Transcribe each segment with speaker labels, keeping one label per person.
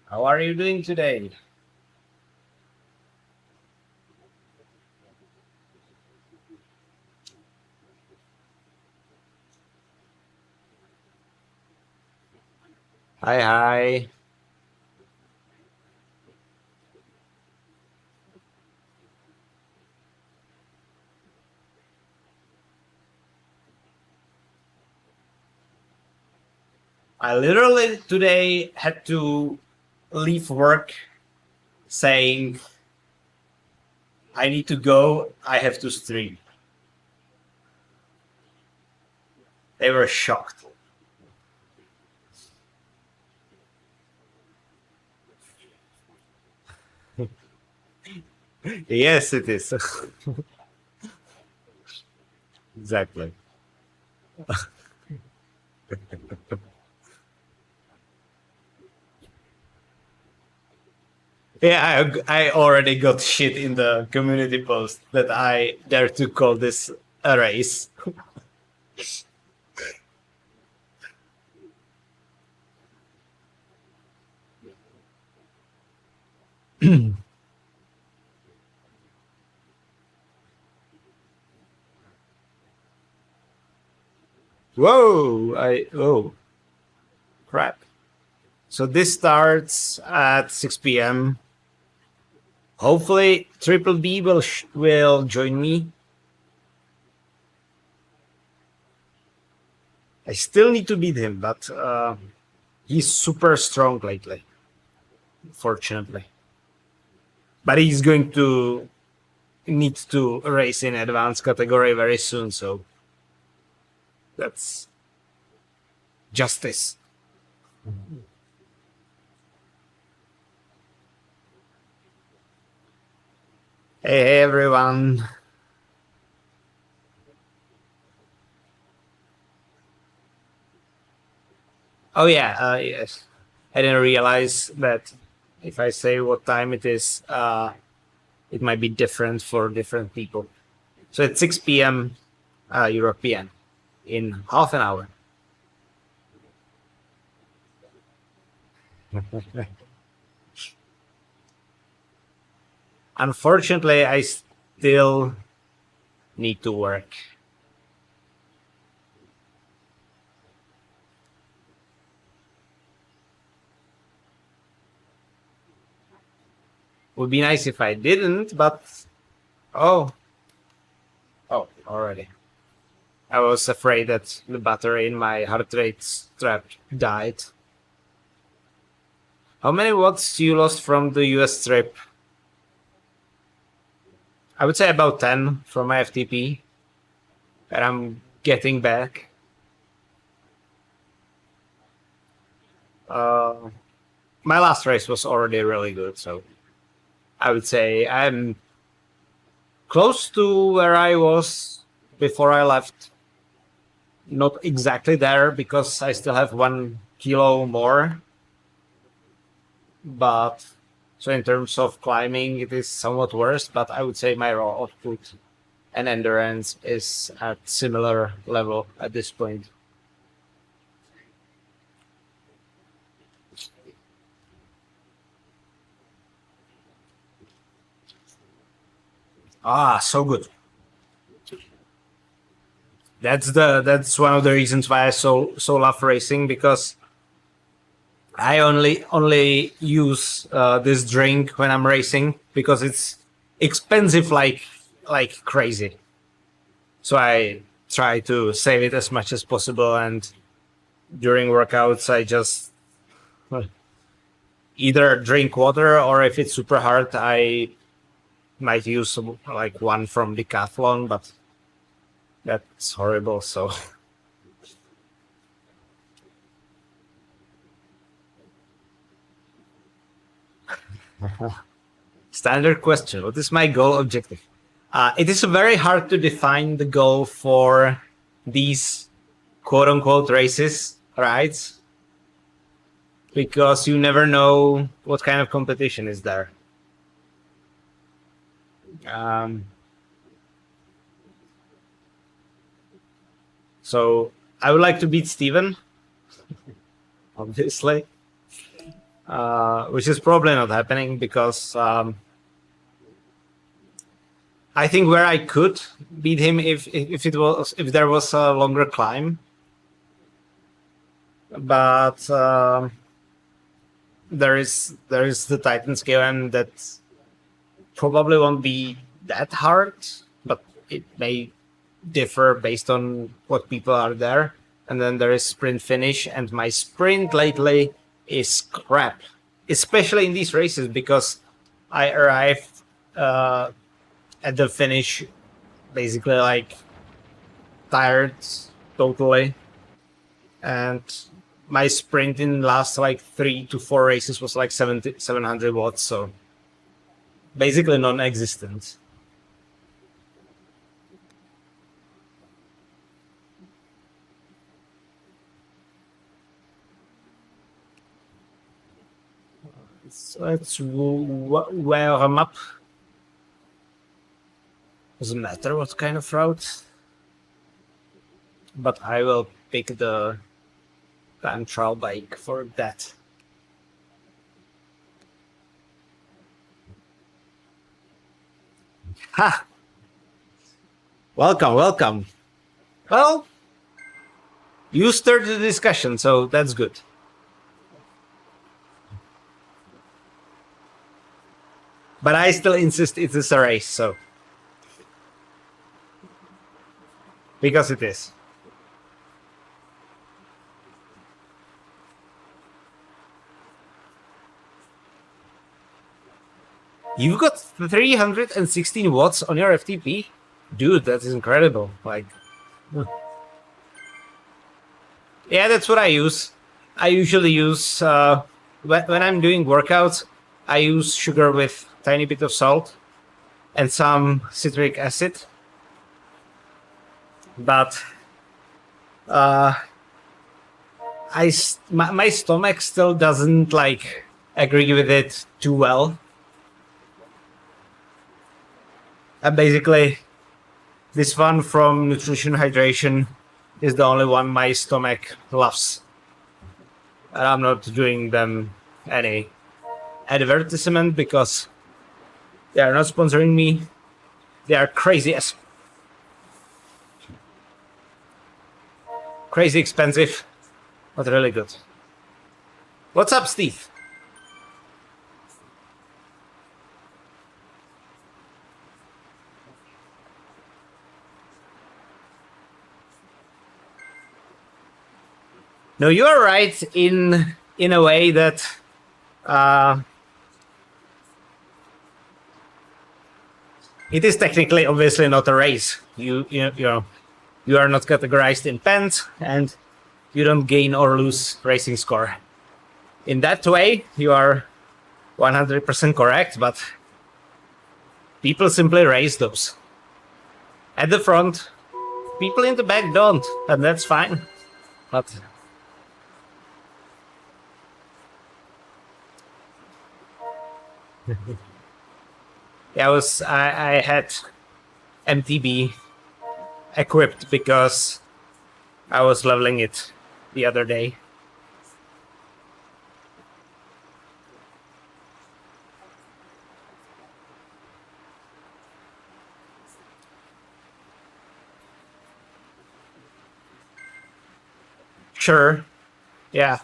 Speaker 1: How are you doing today? Hi, hi. I literally today had to leave work saying I need to go, I have to stream. They were shocked. Yes, it is. Exactly. Yeah, I already got shit in the community post that I dare to call this a race. Whoa! Oh crap! So this starts at 6 p.m. Hopefully, Triple B will join me. I still need to beat him, but he's super strong lately, fortunately. But he's going to need to race in advanced category very soon, so that's justice. Hey everyone. Oh yeah, yes. I didn't realize that if I say what time it is, it might be different for different people. So it's 6 p.m. European in half an hour. Unfortunately, I still need to work. Would be nice if I didn't, but oh, already. I was afraid that the battery in my heart rate strap died. How many watts you lost from the US trip? I would say about 10 from my FTP that I'm getting back. Uh, my last race was already really good, so I would say I'm close to where I was before I left. Not exactly there because I still have 1 kilo more. But so in terms of climbing, it is somewhat worse. But I would say my raw output and endurance is at similar level at this point. Ah, so good. That's one of the reasons why I so love racing, because I only use this drink when I'm racing because it's expensive like crazy. So I try to save it as much as possible, and during workouts I just either drink water, or if it's super hard I might use like one from Decathlon, but that's horrible. So standard question: what is my goal objective? It is very hard to define the goal for these quote unquote races, right? Because you never know what kind of competition is there. Um, so I would like to beat Steven, obviously. which is probably not happening because I think where I could beat him if there was a longer climb, but there is the Titan scale, and that probably won't be that hard, but it may differ based on what people are there. And then there is sprint finish, and my sprint lately is crap, especially in these races because I arrived at the finish basically like tired totally, and my sprint in last like 3 to 4 races was like 700 watts, so basically non-existent. So let's warm up. Doesn't matter what kind of route, but I will pick the time trial bike for that. Ha! Welcome, welcome. Well, you stirred the discussion, so that's good. But I still insist it is a race, so. Because it is. You've got 316 watts on your FTP? Dude, that is incredible. Like, yeah, that's what I use. I usually use, when I'm doing workouts, I use sugar with tiny bit of salt and some citric acid. But my stomach still doesn't like agree with it too well. And basically, this one from Nutrition Hydration is the only one my stomach loves. And I'm not doing them any advertisement because they are not sponsoring me. They are crazy expensive, but really good. What's up, Steve? No, you are right in a way that it is technically obviously not a race. You know you are not categorized in pens, and you don't gain or lose racing score. In that way, you are 100% correct, but people simply race those. At the front, people in the back don't, and that's fine. But yeah, I had MTB equipped because I was leveling it the other day. Sure. Yeah.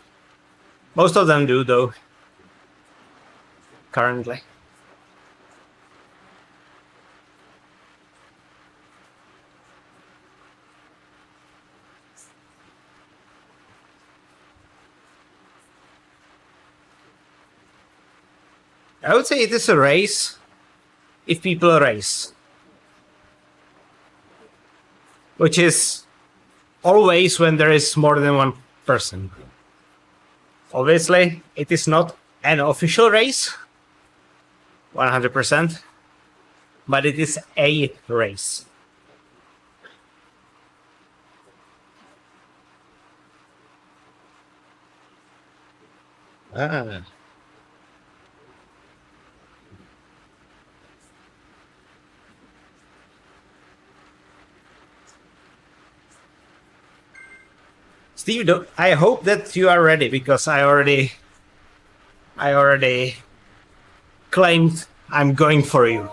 Speaker 1: Most of them do, though. Currently. I would say it is a race if people race. Which is always when there is more than one person. Obviously, it is not an official race, 100%, but it is a race. Steve, I hope that you are ready because I already I already claimed I'm going for you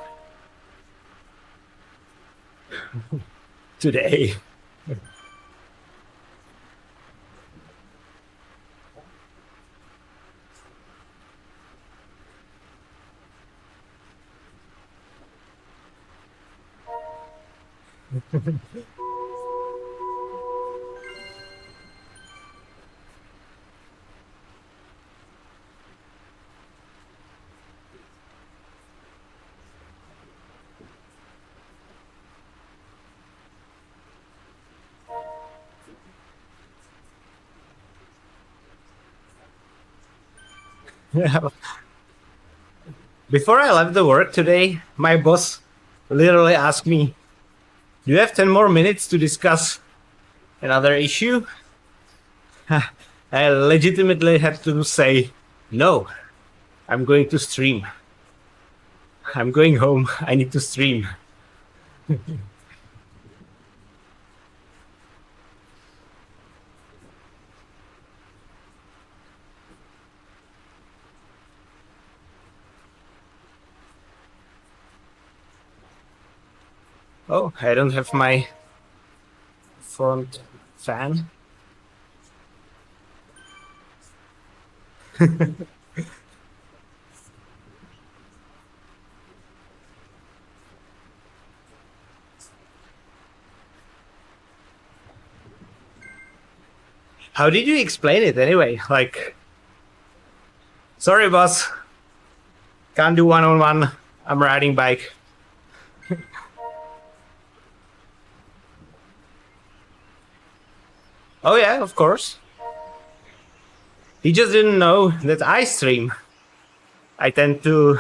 Speaker 1: today. Before I left the work today, my boss literally asked me, "Do you have 10 more minutes to discuss another issue?" I legitimately had to say, "No, I'm going to stream. I'm going home. I need to stream." Oh, I don't have my front fan. How did you explain it anyway? Like, sorry, boss, can't do one-on-one. I'm riding bike. Oh yeah, of course. He just didn't know that I stream. I tend to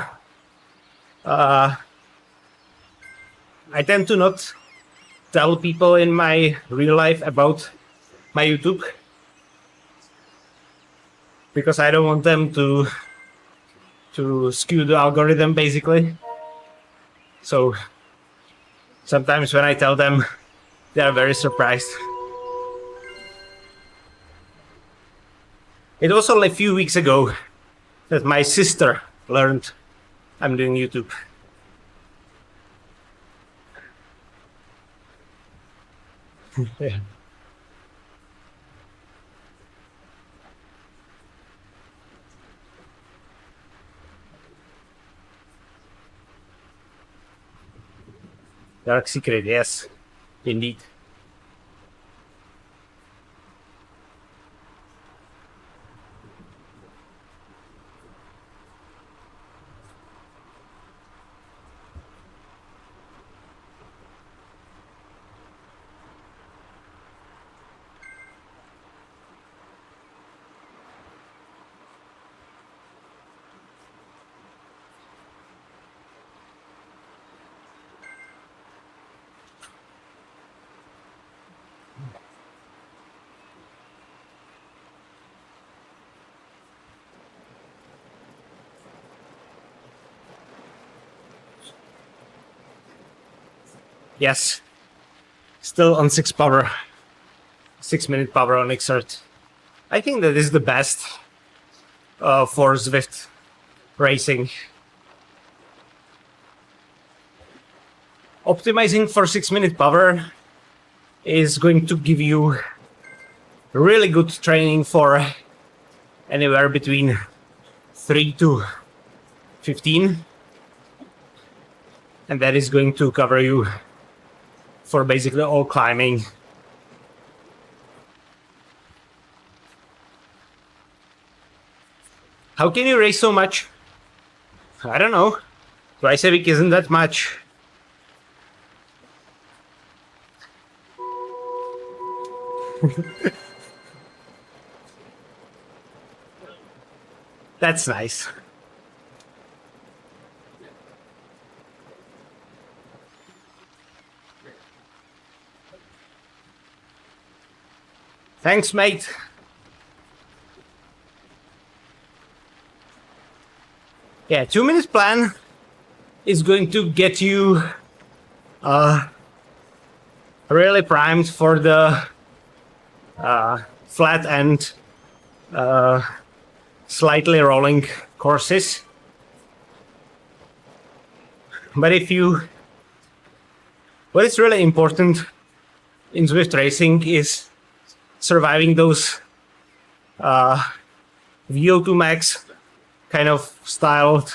Speaker 1: not tell people in my real life about my YouTube because I don't want them to skew the algorithm, basically. So sometimes when I tell them, they are very surprised. It was only a few weeks ago that my sister learned I'm doing YouTube. Yeah. Dark secret, yes, indeed. Yes, still on 6-minute power on exert. I think that is the best for Zwift racing. Optimizing for 6-minute power is going to give you really good training for anywhere between 3 to 15, and that is going to cover you for basically all climbing. How can you race so much? I don't know. Twice a week isn't that much. That's nice. Thanks, mate. Yeah, 2 minutes plan is going to get you really primed for the flat and slightly rolling courses. But what is really important in Zwift racing is surviving those VO2 max kind of styled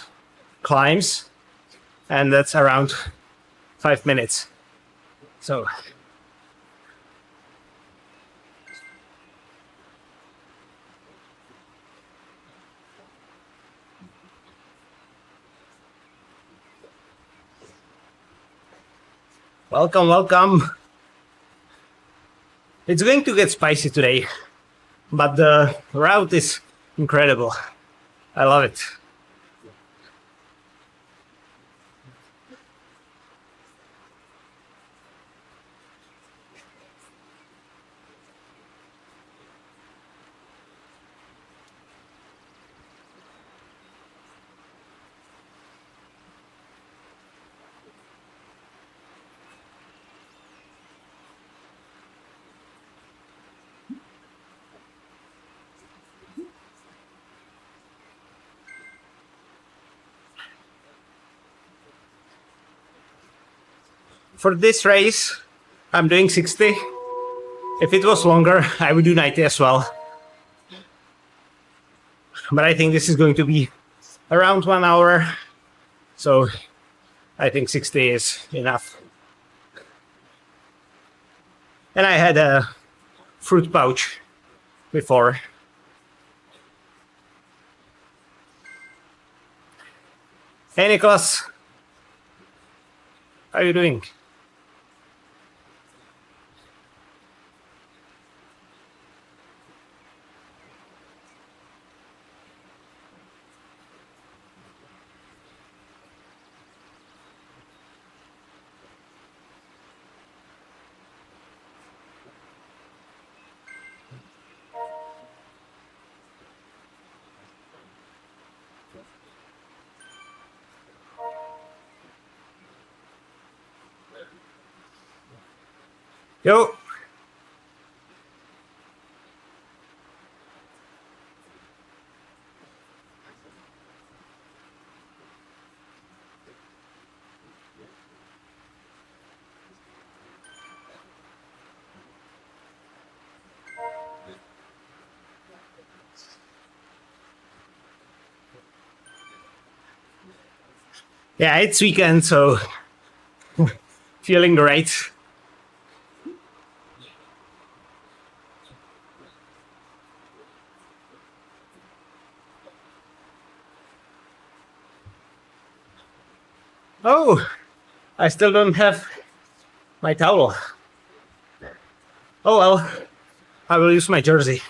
Speaker 1: climbs, and that's around 5 minutes. So welcome. It's going to get spicy today, but the route is incredible. I love it. For this race, I'm doing 60. If it was longer, I would do 90 as well. But I think this is going to be around 1 hour, so I think 60 is enough. And I had a fruit pouch before. Hey Nicholas, how are you doing? Yo. Yeah, it's weekend, so feeling great. Oh, I still don't have my towel. Oh well, I will use my jersey.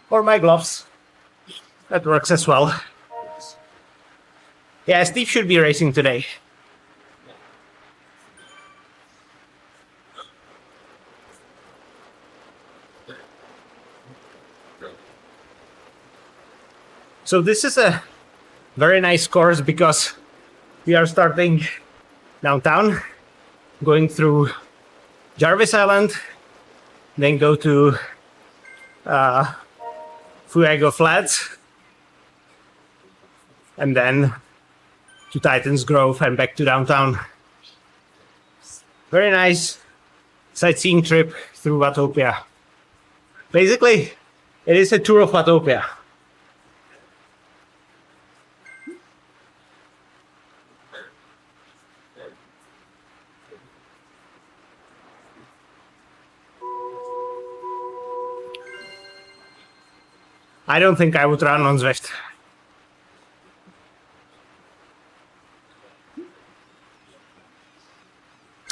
Speaker 1: Or my gloves. That works as well. Yeah, Steve should be racing today. So this is a very nice course because we are starting downtown, going through Jarvis Island, then go to Fuego Flats, and then to Titans Grove and back to downtown. Very nice sightseeing trip through Watopia. Basically, it is a tour of Watopia. I don't think I would run on Zwift.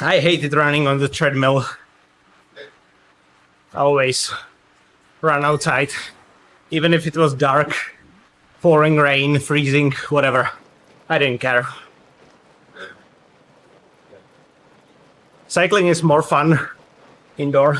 Speaker 1: I hated running on the treadmill. I always run outside, even if it was dark, pouring rain, freezing, whatever. I didn't care. Cycling is more fun indoor.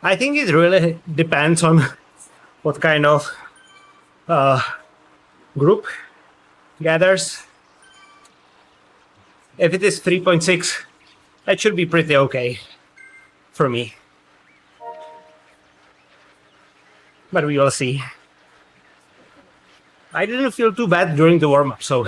Speaker 1: I think it really depends on what kind of group gathers. If it is 3.6, that should be pretty okay for me. But we will see. I didn't feel too bad during the warm-up, so...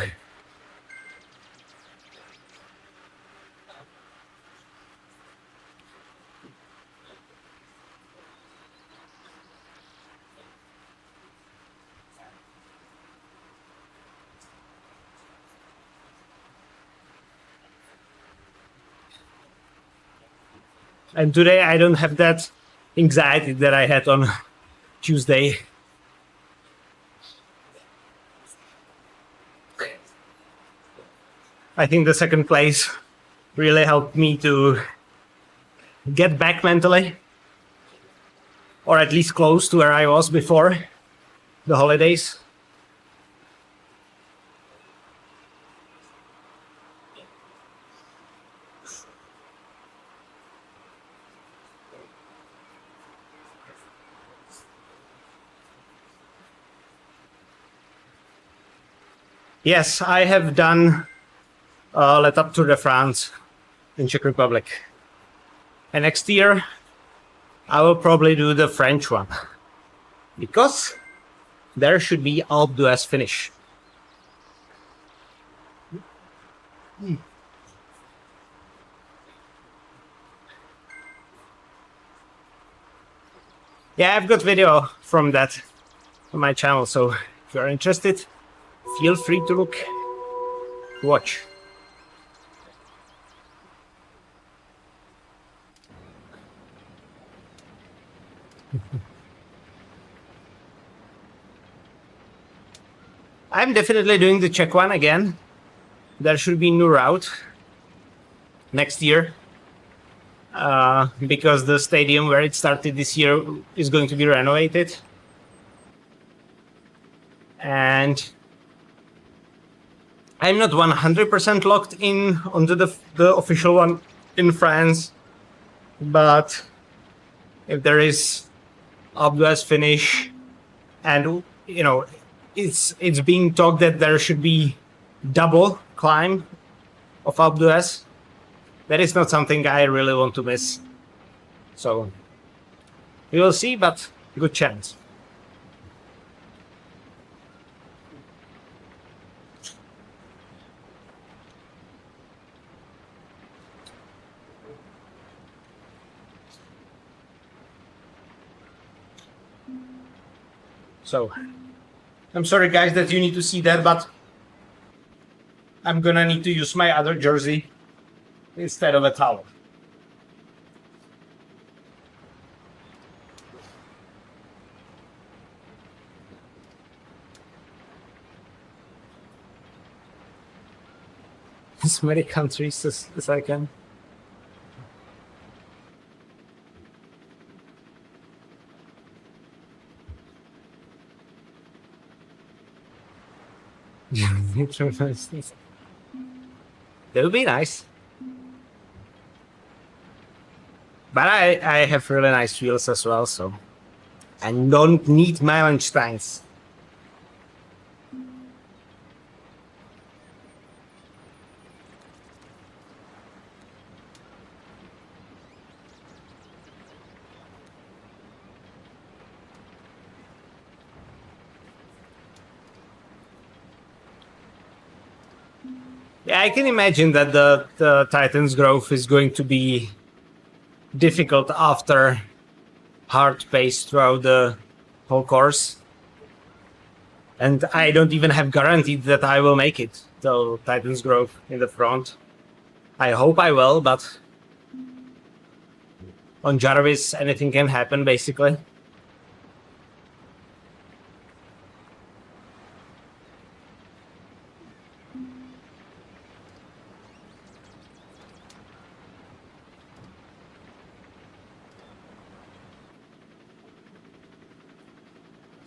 Speaker 1: And today I don't have that anxiety that I had on Tuesday. I think the second place really helped me to get back mentally, or at least close to where I was before the holidays. Yes, I have done Let Up Tour de France in Czech Republic. And next year, I will probably do the French one. Because there should be Alpe d'Huez finish. Yeah, I've got video from that on my channel, so if you're interested, feel free to watch. I'm definitely doing the Czech one again. There should be new route next year. Because the stadium where it started this year is going to be renovated. And I'm not 100% locked in onto the official one in France, but if there is Alpe d'Huez finish, and you know, it's being talked that there should be double climb of Alpe d'Huez. That is not something I really want to miss. So we will see, but good chance. So I'm sorry guys that you need to see that, but I'm gonna need to use my other jersey instead of a towel. As many countries as I can. That would be nice. But I have really nice wheels as well, so I don't need Meilensteins. Yeah, I can imagine that the Titan's growth is going to be difficult after hard pace throughout the whole course. And I don't even have guaranteed that I will make it till Titan's growth in the front. I hope I will, but on Jarvis anything can happen basically.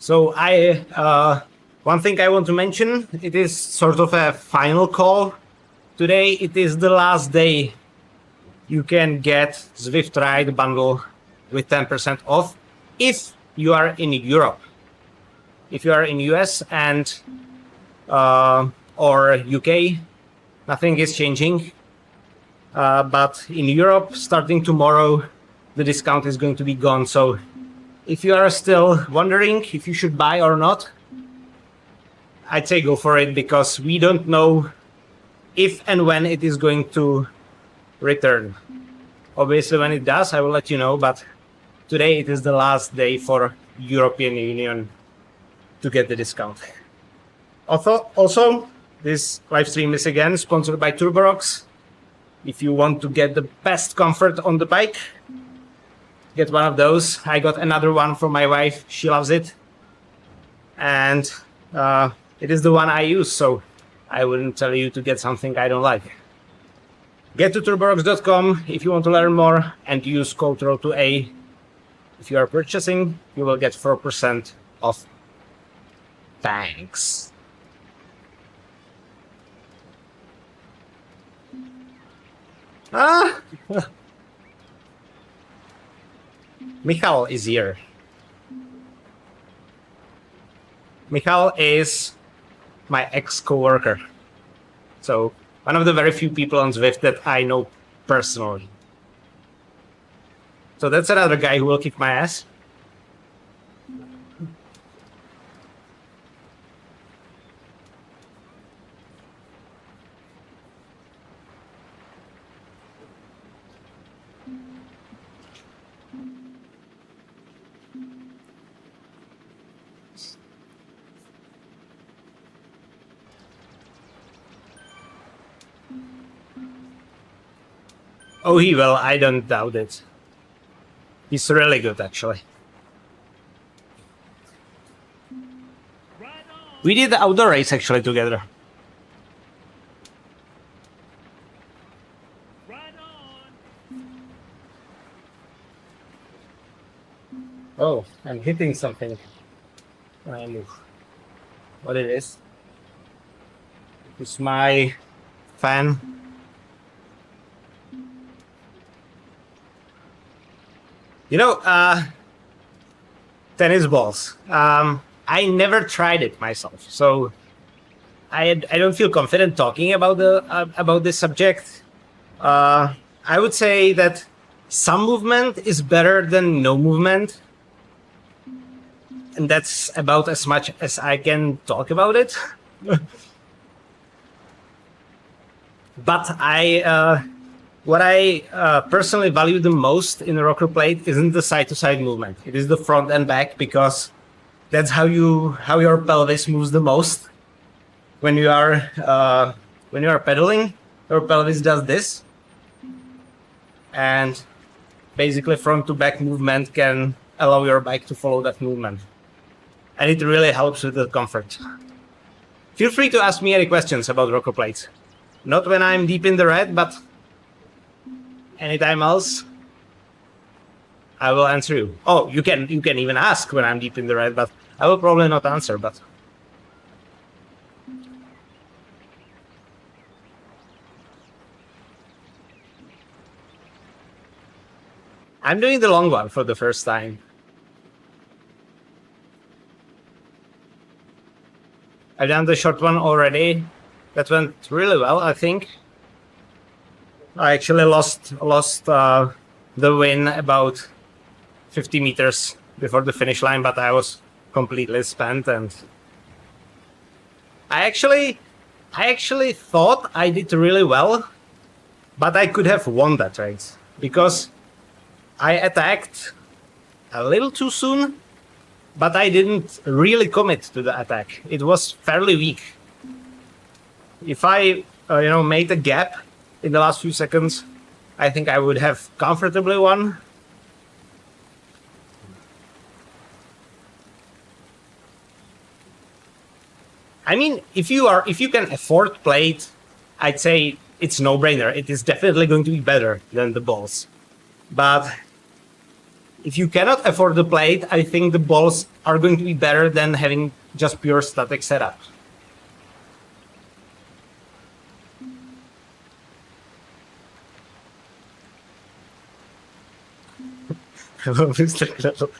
Speaker 1: So one thing I want to mention, it is sort of a final call. Today it is the last day you can get Zwift Ride bundle with 10% off if you are in Europe. If you are in US and or UK, nothing is changing. But in Europe, starting tomorrow, the discount is going to be gone. So if you are still wondering if you should buy or not, I'd say go for it, because we don't know if and when it is going to return. Obviously, when it does, I will let you know, but today it is the last day for European Union to get the discount. Also, this live stream is again sponsored by Turborox. If you want to get the best comfort on the bike, get one of those. I got another one from my wife. She loves it. And it is the one I use, so I wouldn't tell you to get something I don't like. Get to turborox.com if you want to learn more and use code RoadtoA. If you are purchasing, you will get 4% off. Thanks. Michal is here. Michal is my ex-coworker. So one of the very few people on Zwift that I know personally. So that's another guy who will kick my ass. Oh, he will. I don't doubt it. He's really good, actually. We did the outdoor race, actually, together. Oh, I'm hitting something when I move. What it is? It's my fan. You know, tennis balls. I never tried it myself, so I don't feel confident talking about this subject. I would say that some movement is better than no movement, and that's about as much as I can talk about it. But what I personally value the most in a rocker plate isn't the side-to-side movement. It is the front and back, because that's how your pelvis moves the most. When you are pedaling, your pelvis does this, and basically front to back movement can allow your bike to follow that movement, and it really helps with the comfort. Feel free to ask me any questions about rocker plates. Not when I'm deep in the red, but anytime else, I will answer you. Oh, you can even ask when I'm deep in the red, but I will probably not answer. But I'm doing the long one for the first time. I've done the short one already. That went really well, I think. I actually lost the win about 50 meters before the finish line, but I was completely spent, and I actually thought I did really well, but I could have won that race because I attacked a little too soon, but I didn't really commit to the attack. It was fairly weak. If I made a gap in the last few seconds, I think I would have comfortably won. I mean, if you can afford plate, I'd say it's no-brainer. It is definitely going to be better than the balls. But if you cannot afford the plate, I think the balls are going to be better than having just pure static setup. Hello, Mr. Kettle.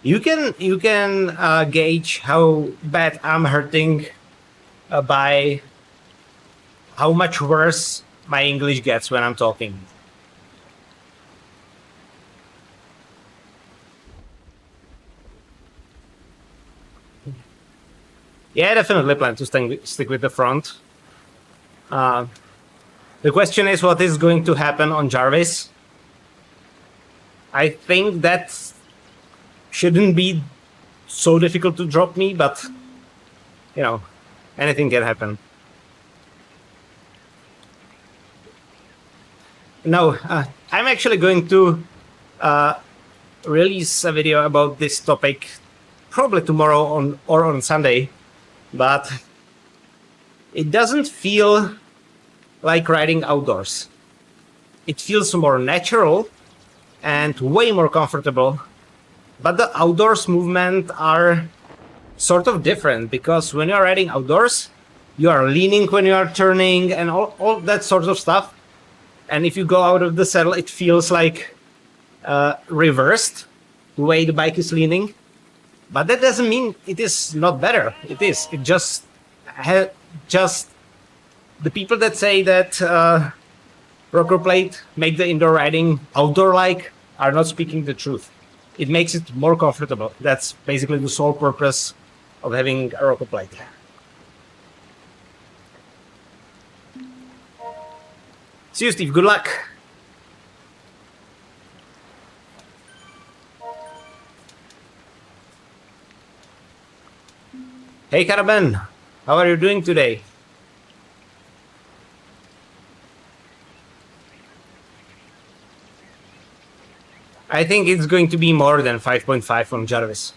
Speaker 1: You can gauge how bad I'm hurting by how much worse my English gets when I'm talking. Yeah, I definitely plan to stick with the front. The question is what is going to happen on Jarvis. I think that shouldn't be so difficult to drop me, but you know, anything can happen. No, I'm actually going to release a video about this topic probably tomorrow on Sunday, but it doesn't feel like riding outdoors. It feels more natural and way more comfortable. But the outdoors movement are sort of different because when you're riding outdoors, you are leaning when you are turning and all that sort of stuff. And if you go out of the saddle, it feels like reversed the way the bike is leaning. But that doesn't mean it is not better. It is. It just the people that say that rocker plate make the indoor riding outdoor-like are not speaking the truth. It makes it more comfortable. That's basically the sole purpose of having a rocker plate. See you, Steve. Good luck. Hey, Caravan. How are you doing today? I think it's going to be more than 5.5 on Jarvis.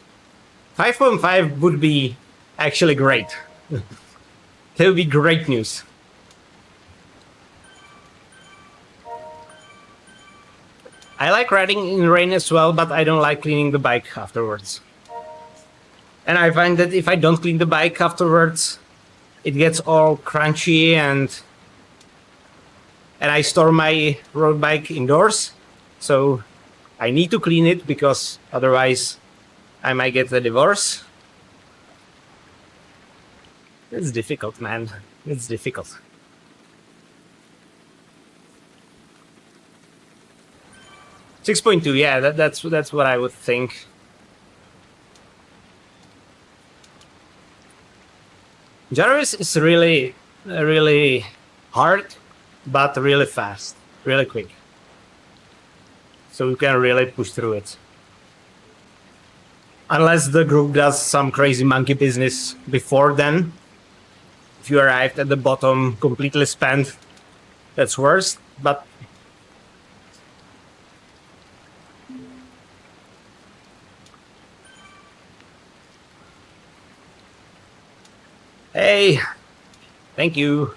Speaker 1: 5.5 would be actually great. That would be great news. I like riding in rain as well, but I don't like cleaning the bike afterwards. And I find that if I don't clean the bike afterwards, it gets all crunchy and I store my road bike indoors. So I need to clean it because otherwise I might get a divorce. It's difficult, man. It's difficult. $6.2, yeah, that's what I would think. Jarvis is really hard, but really fast, really quick. So you can really push through it. Unless the group does some crazy monkey business before then. If you arrived at the bottom completely spent, that's worse, but hey, thank you.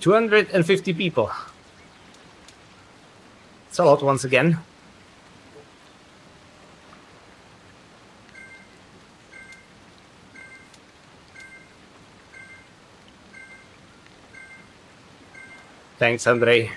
Speaker 1: 250 people. It's a lot once again. Thanks, Andre.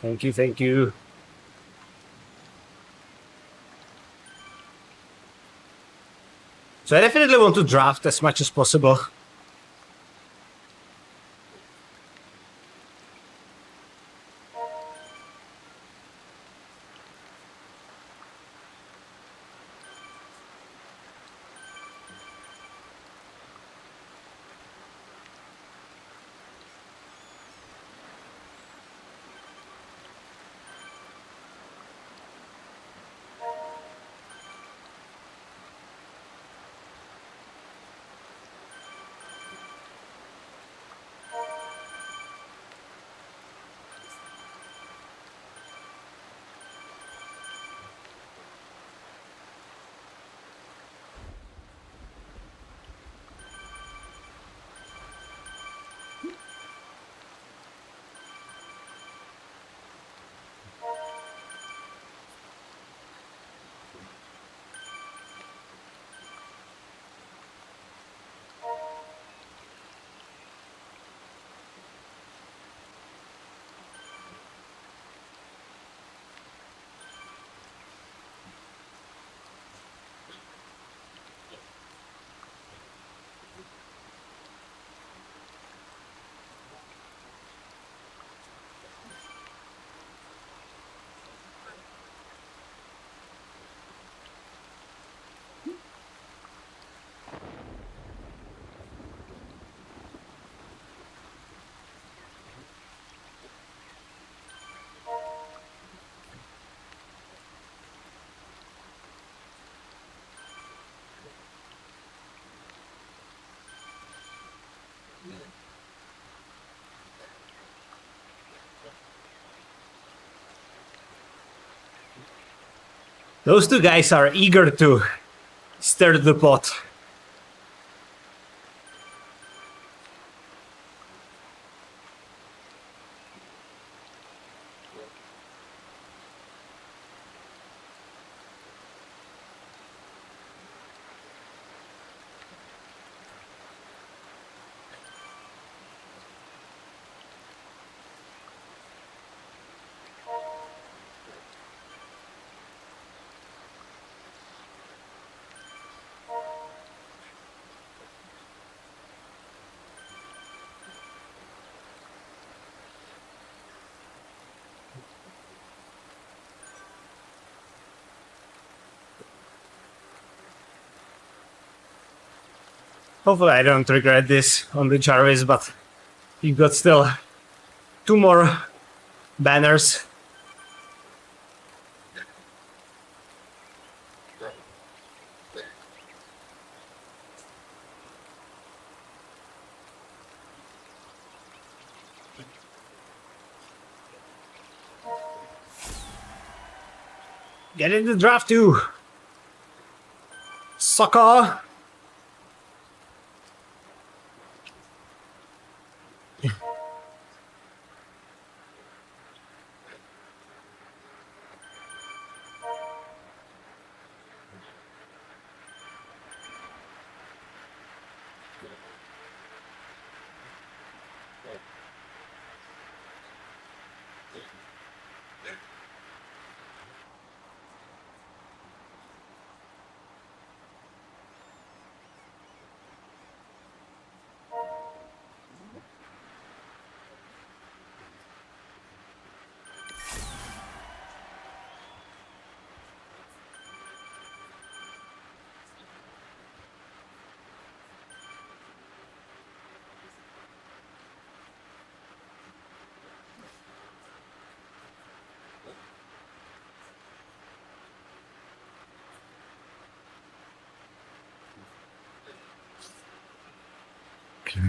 Speaker 1: Thank you, thank you. So I definitely want to draft as much as possible. Those two guys are eager to stir the pot. Hopefully I don't regret this on the Jarvis, but you've got still 2 more banners. Get in the draft too! Sucker!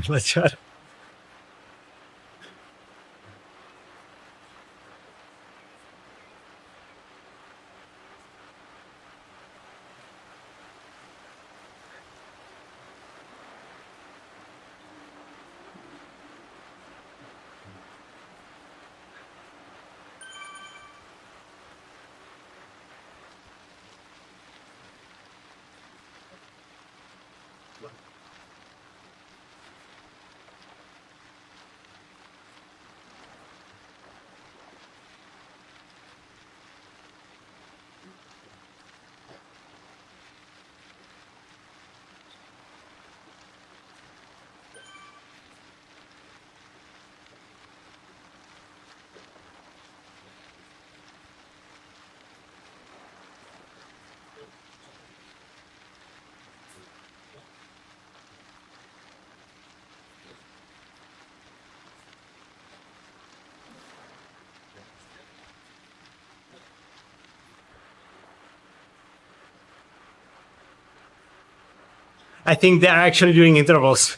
Speaker 1: Let's try. I think they're actually doing intervals.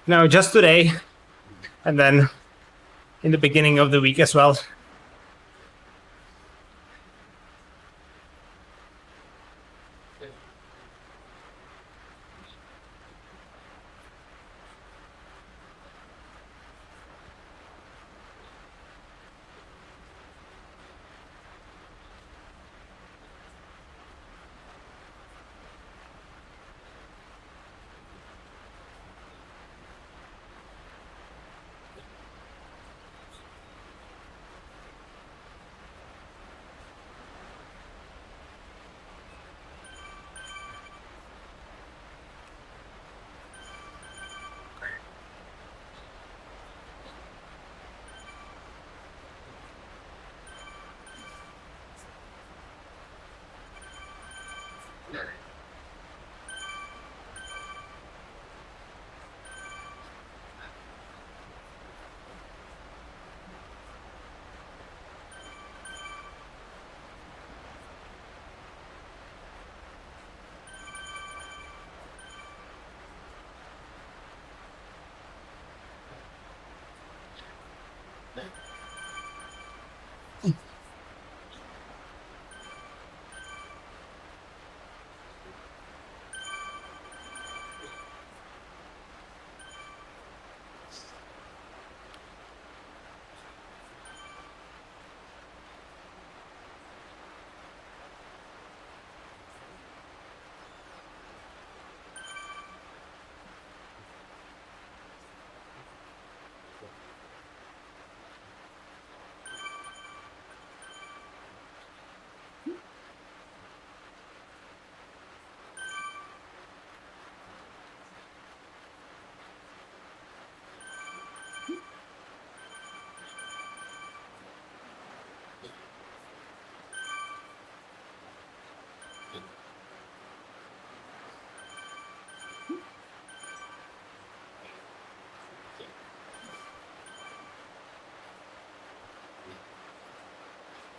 Speaker 1: No, just today, and then in the beginning of the week as well.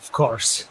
Speaker 1: Of course.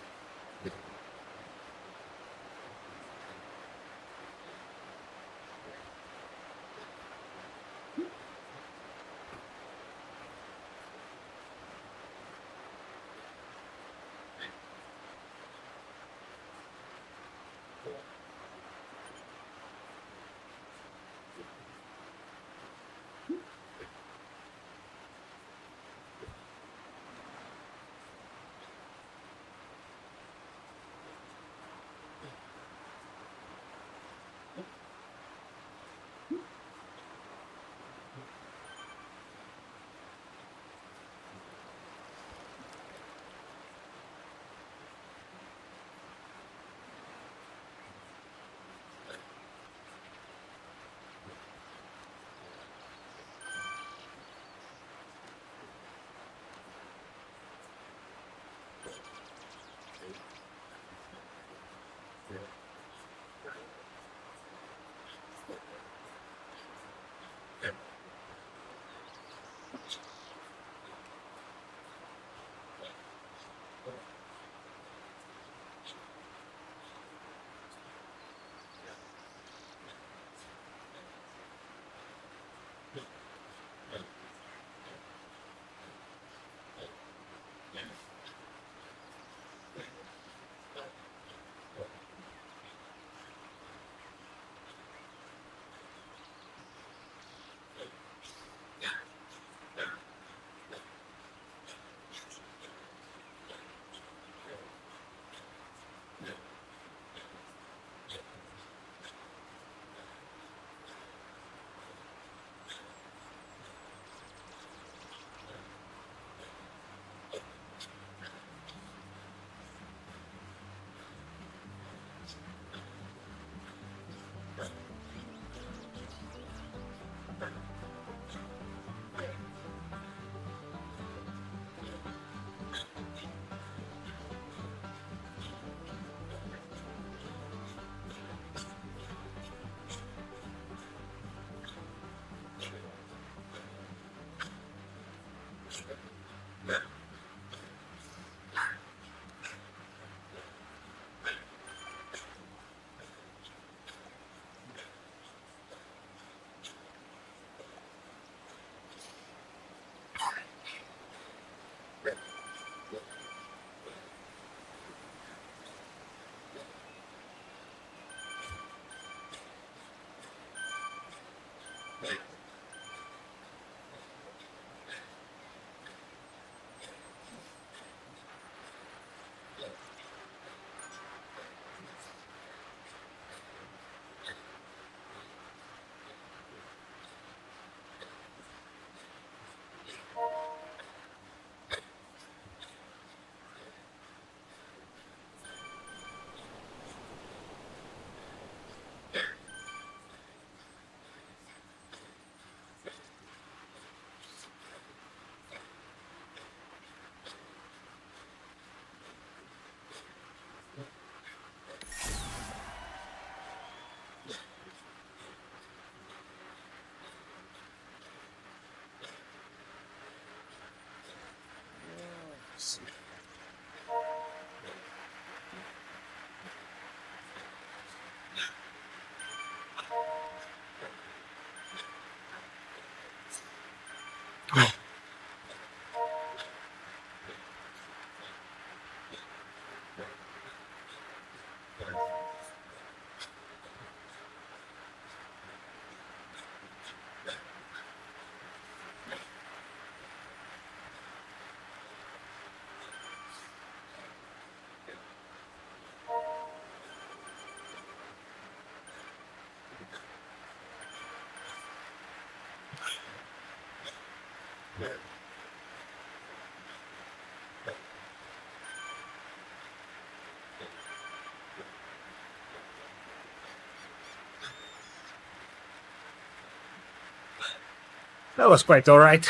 Speaker 1: That was quite all right.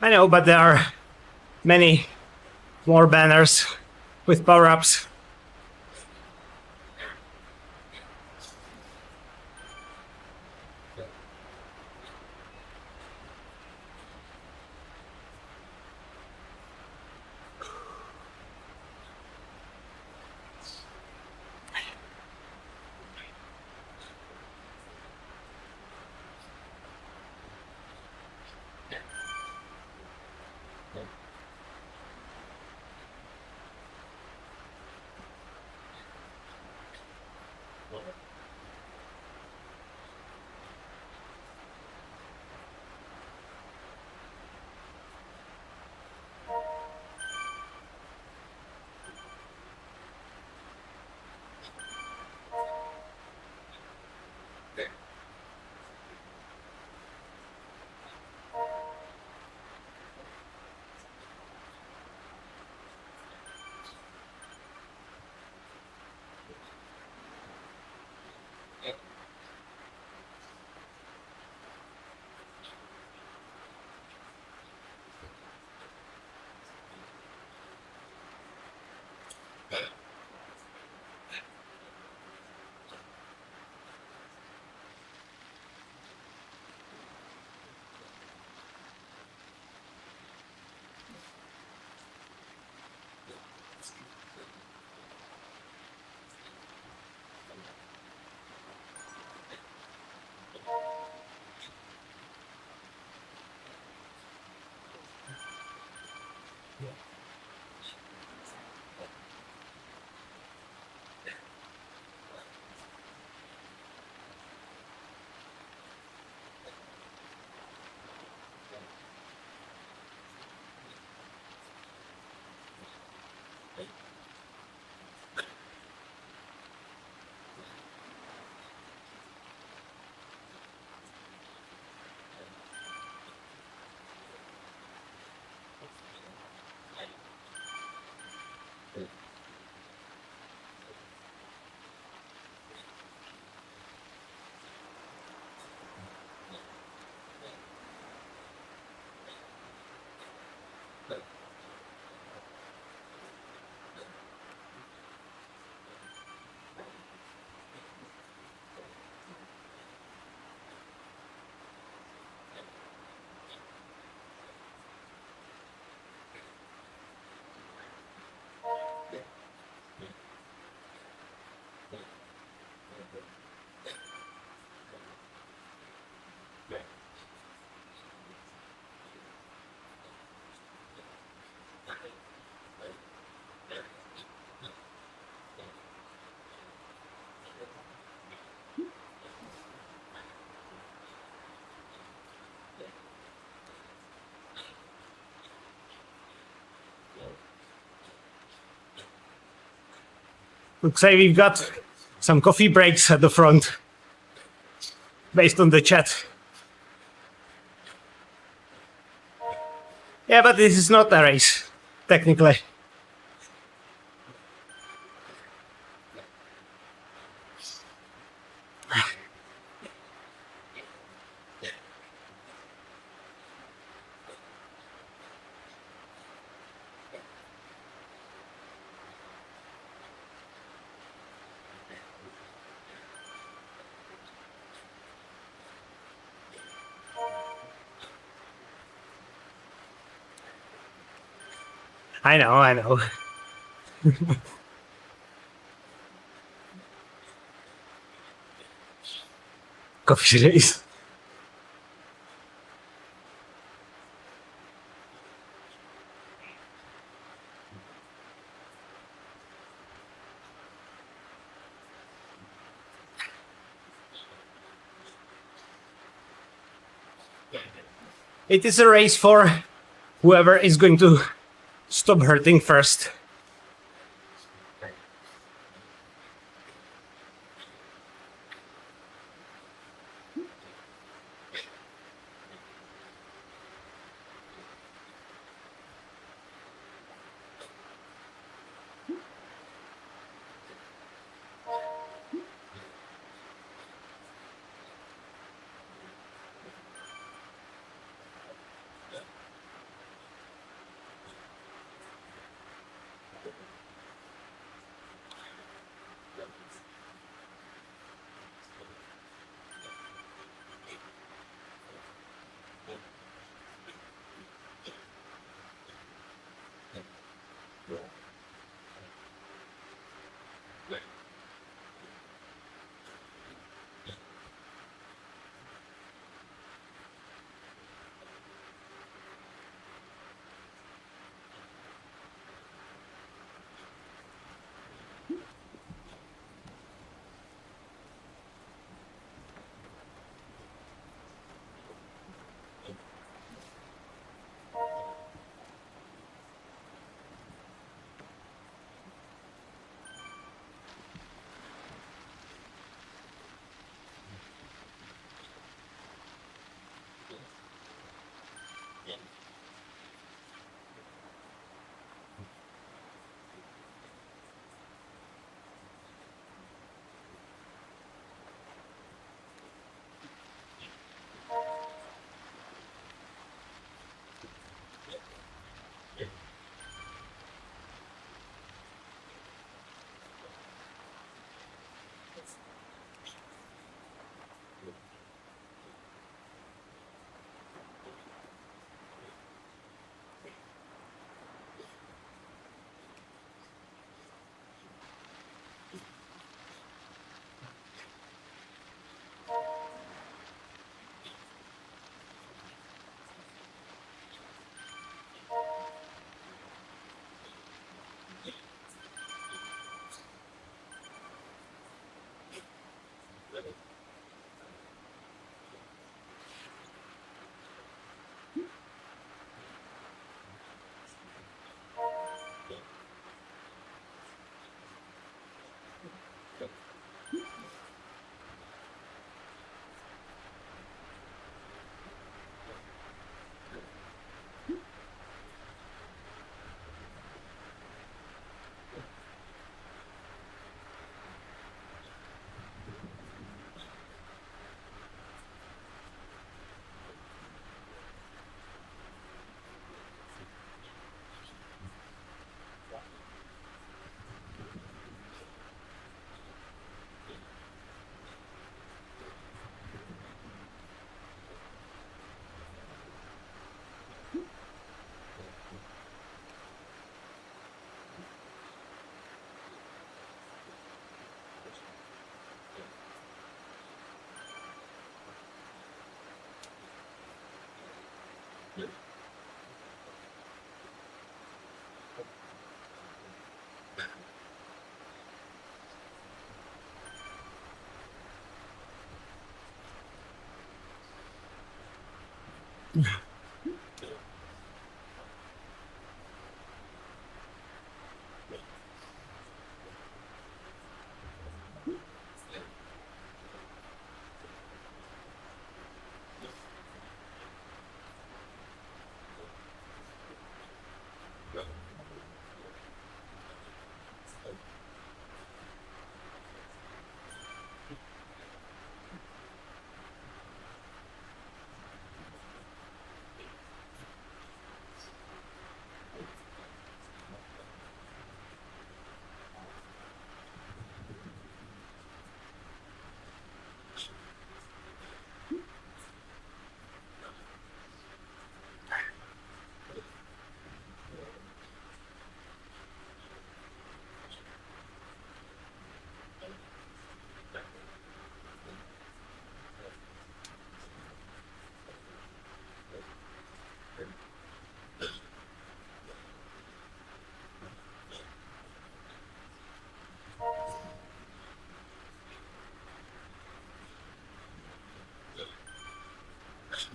Speaker 1: I know, but there are many more banners with power-ups. Looks like we've got some coffee breaks at the front, based on the chat. Yeah, but this is not a race, technically. I know. Coffee race. It is a race for whoever is going to stop hurting first.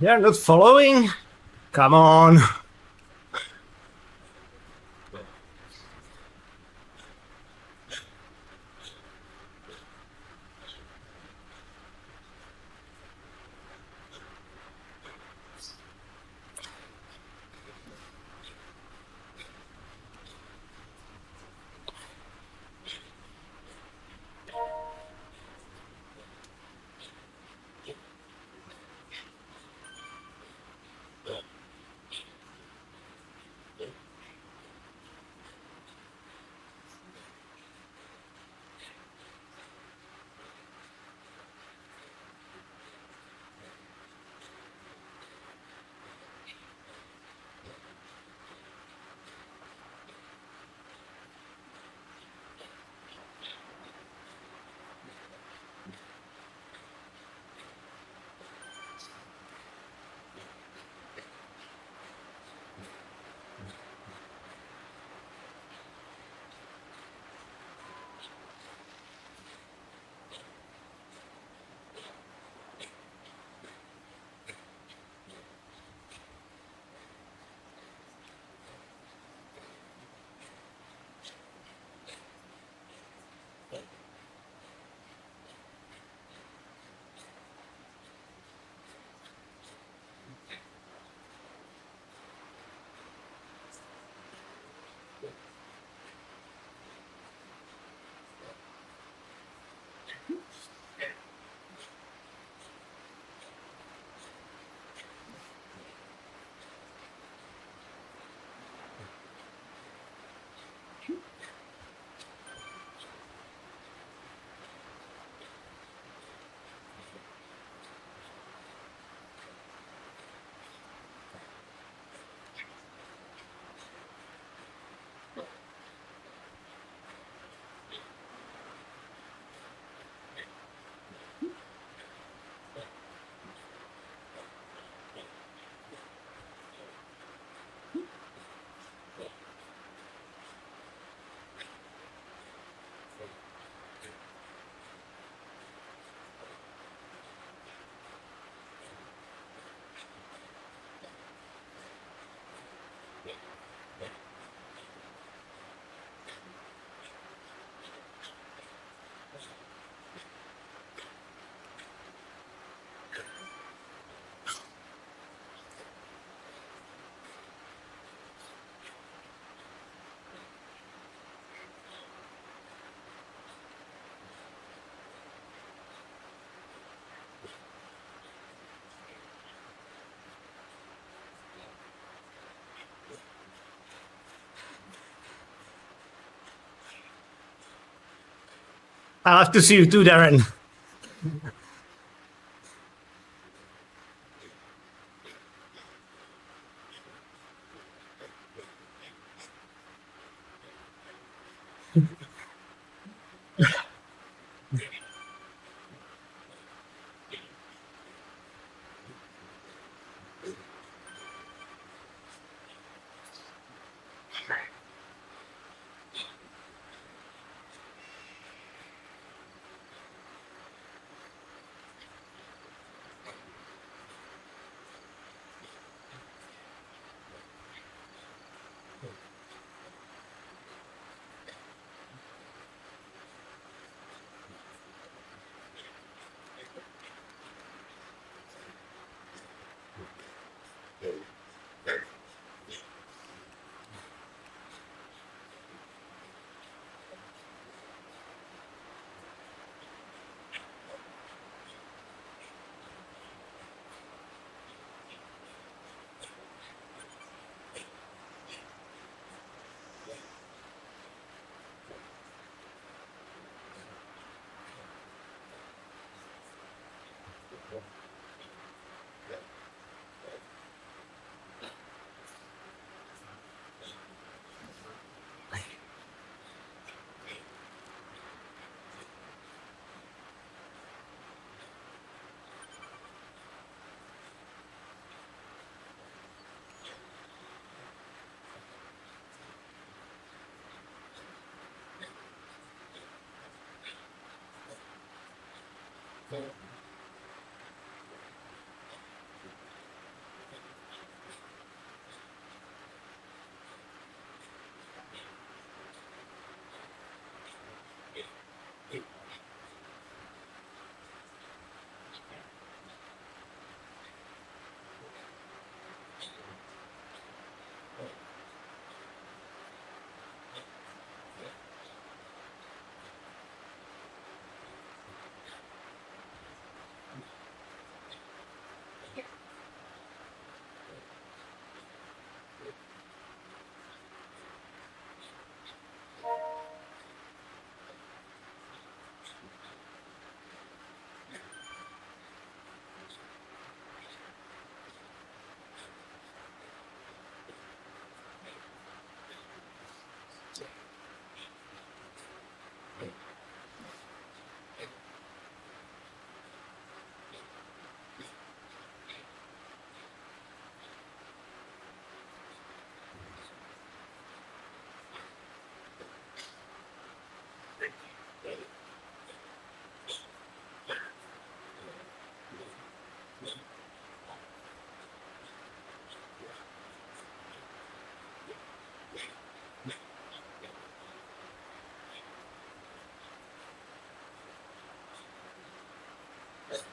Speaker 1: You're not following? Come on. I'll have to see you too, Darren.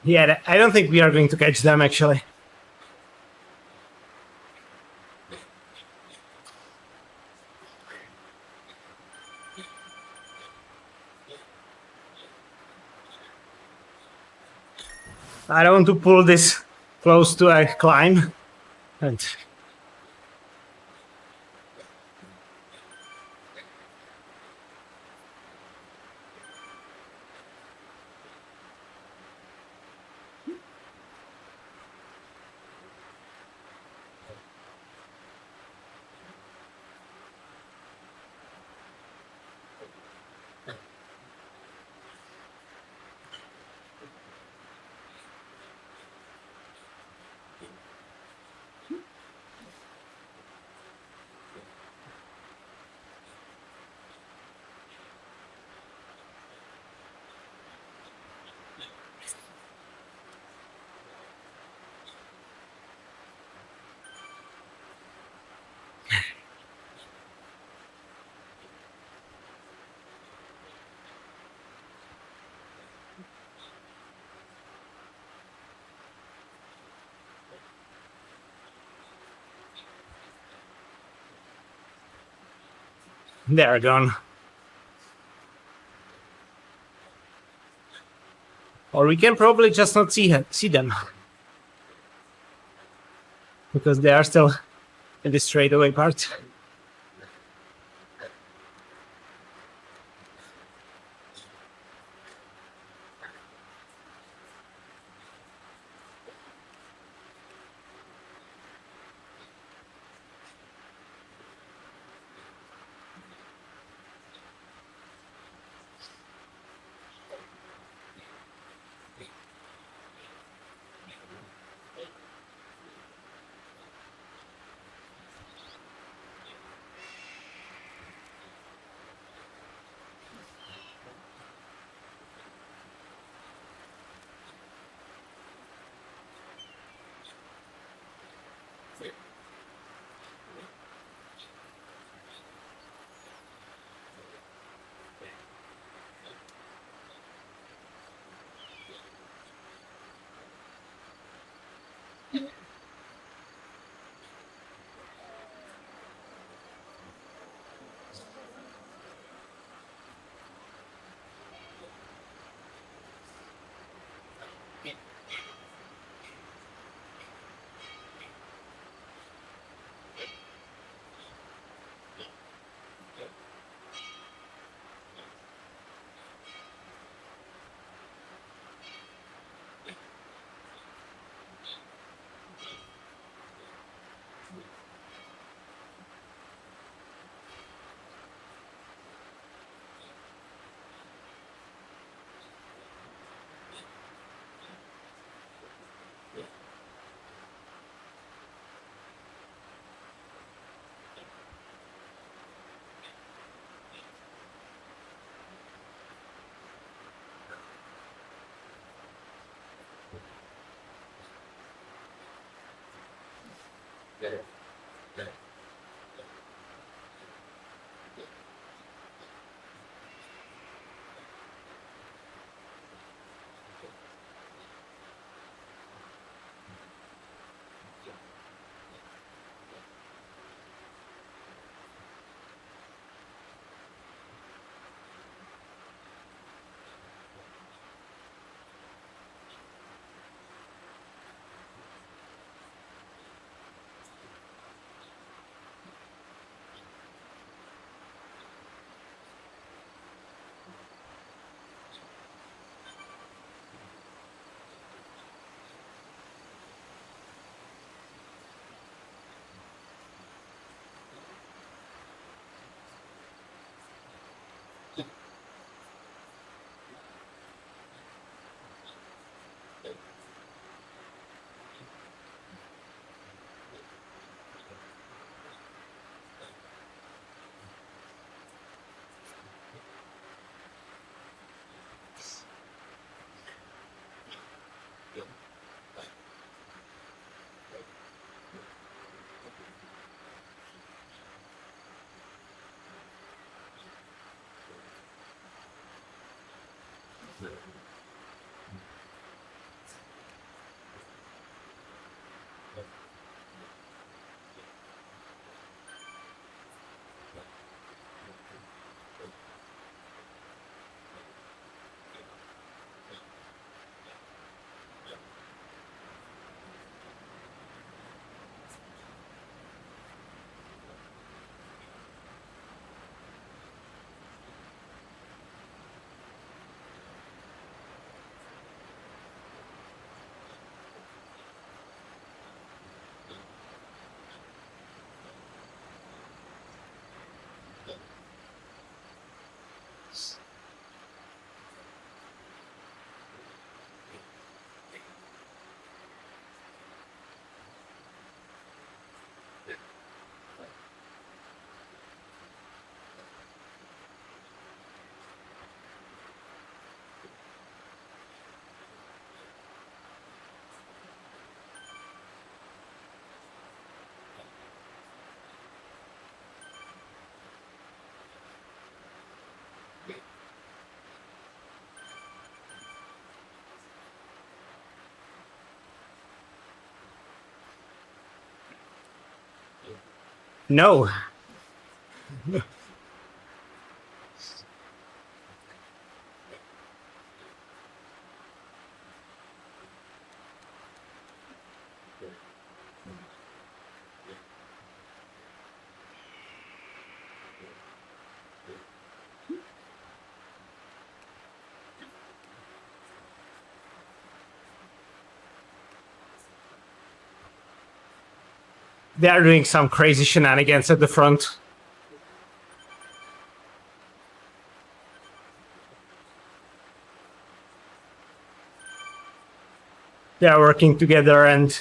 Speaker 1: Yeah, I don't think we are going to catch them actually. I don't want to pull this close to a climb. And they're gone. Or we can probably just not see them. Because they are still in the straightaway part. No. They are doing some crazy shenanigans at the front. They are working together and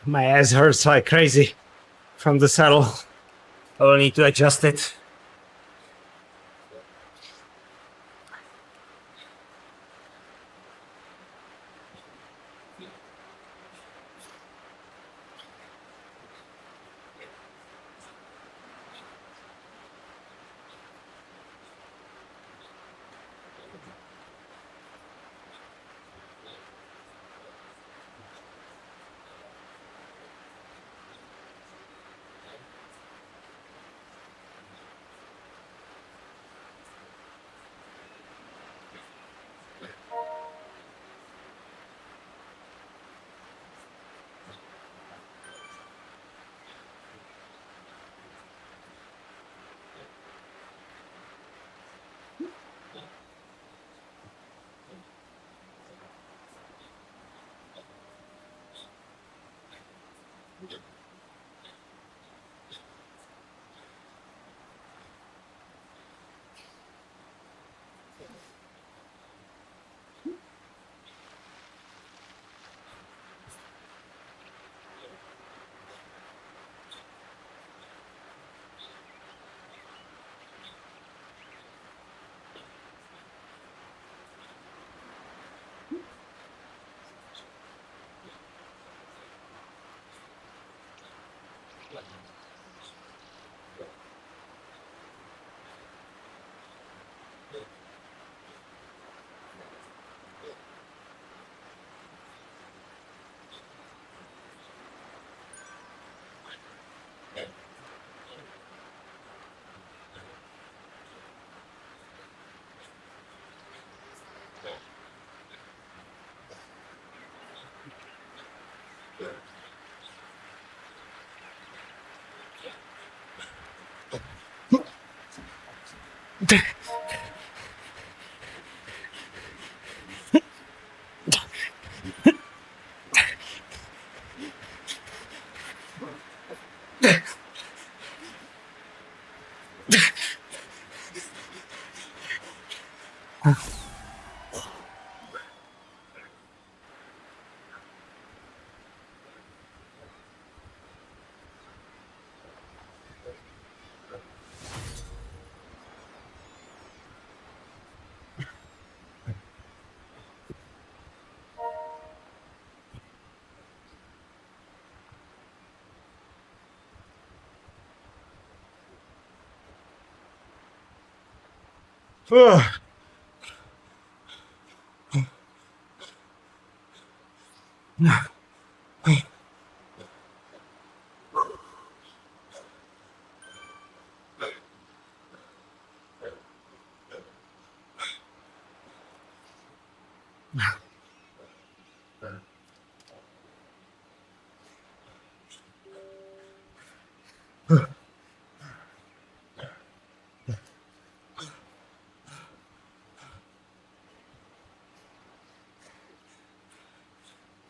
Speaker 1: My ass hurts like crazy from the saddle. I will need to adjust it.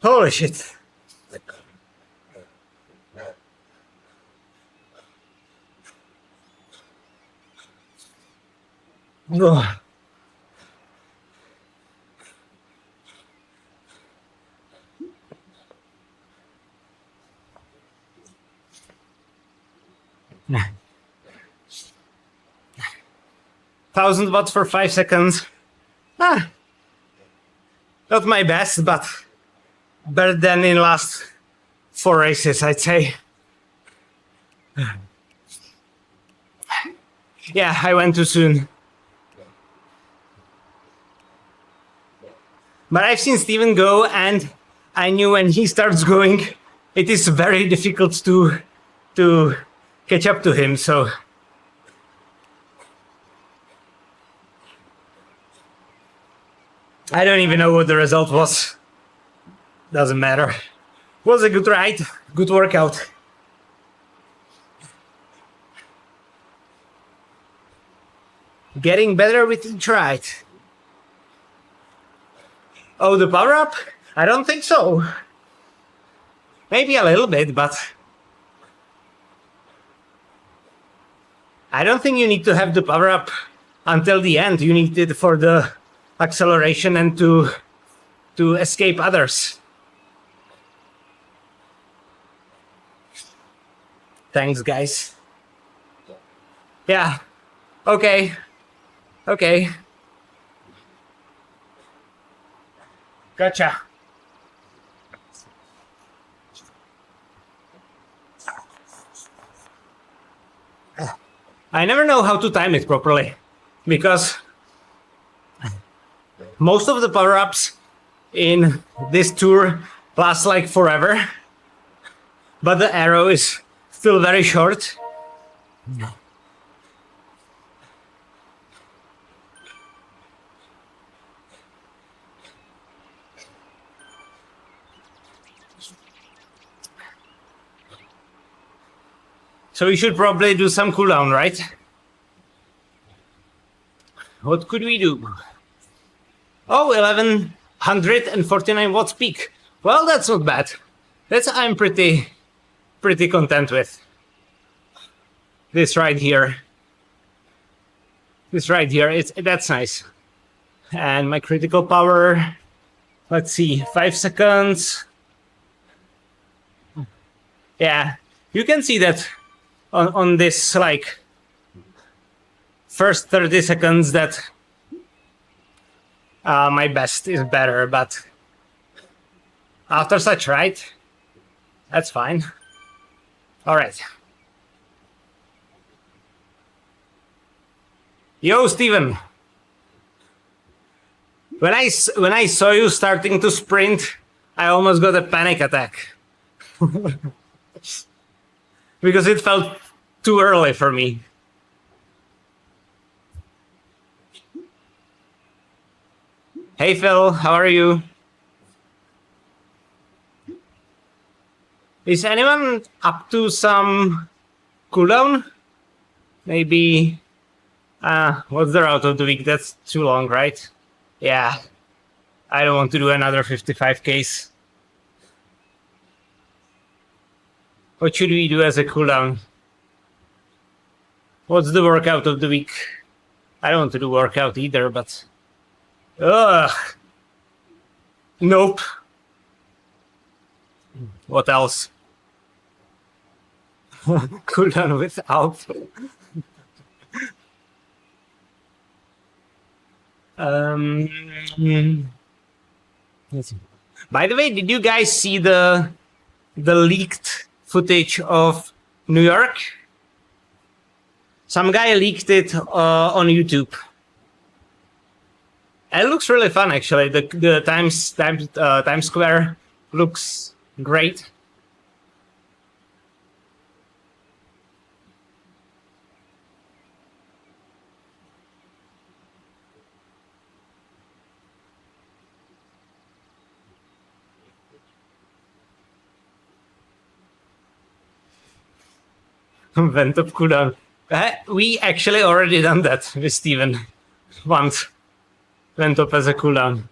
Speaker 1: Holy shit. Ugh. Nah. 1,000 watts for 5 seconds. Ah. Not my best, but better than in last 4 races, I'd say. Yeah, I went too soon. But I've seen Steven go, and I knew when he starts going, it is very difficult to catch up to him, so... I don't even know what the result was. Doesn't matter. Was a good ride, good workout. Getting better with each ride. Oh, the power up? I don't think so. Maybe a little bit, but I don't think you need to have the power up until the end. You need it for the acceleration and to escape others. Thanks, guys. Yeah. Okay. Okay. Gotcha. I never know how to time it properly because most of the power-ups in this tour last like forever, but the arrow is still very short. So we should probably do some cooldown, right? What could we do? Oh, 1149 watts peak. Well, that's not bad. That's I'm pretty content with. This right here. That's nice. And my critical power, let's see, 5 seconds. Yeah, you can see that on this like first 30 seconds that my best is better, but after such, right? That's fine. All right. Yo, Steven. When I saw you starting to sprint, I almost got a panic attack. Because it felt too early for me. Hey Phil, how are you? Is anyone up to some cooldown? Maybe, what's the route of the week? That's too long, right? Yeah, I don't want to do another 55Ks. What should we do as a cooldown? What's the workout of the week? I don't want to do workout either, but... Ugh. Nope. What else? Cooldown without. Let's see. By the way, did you guys see the leaked footage of New York? Some guy leaked it on YouTube. It looks really fun, actually. The Times Square looks great. Vent up cooldown. We actually already done that with Steven once. Went up as a cooldown.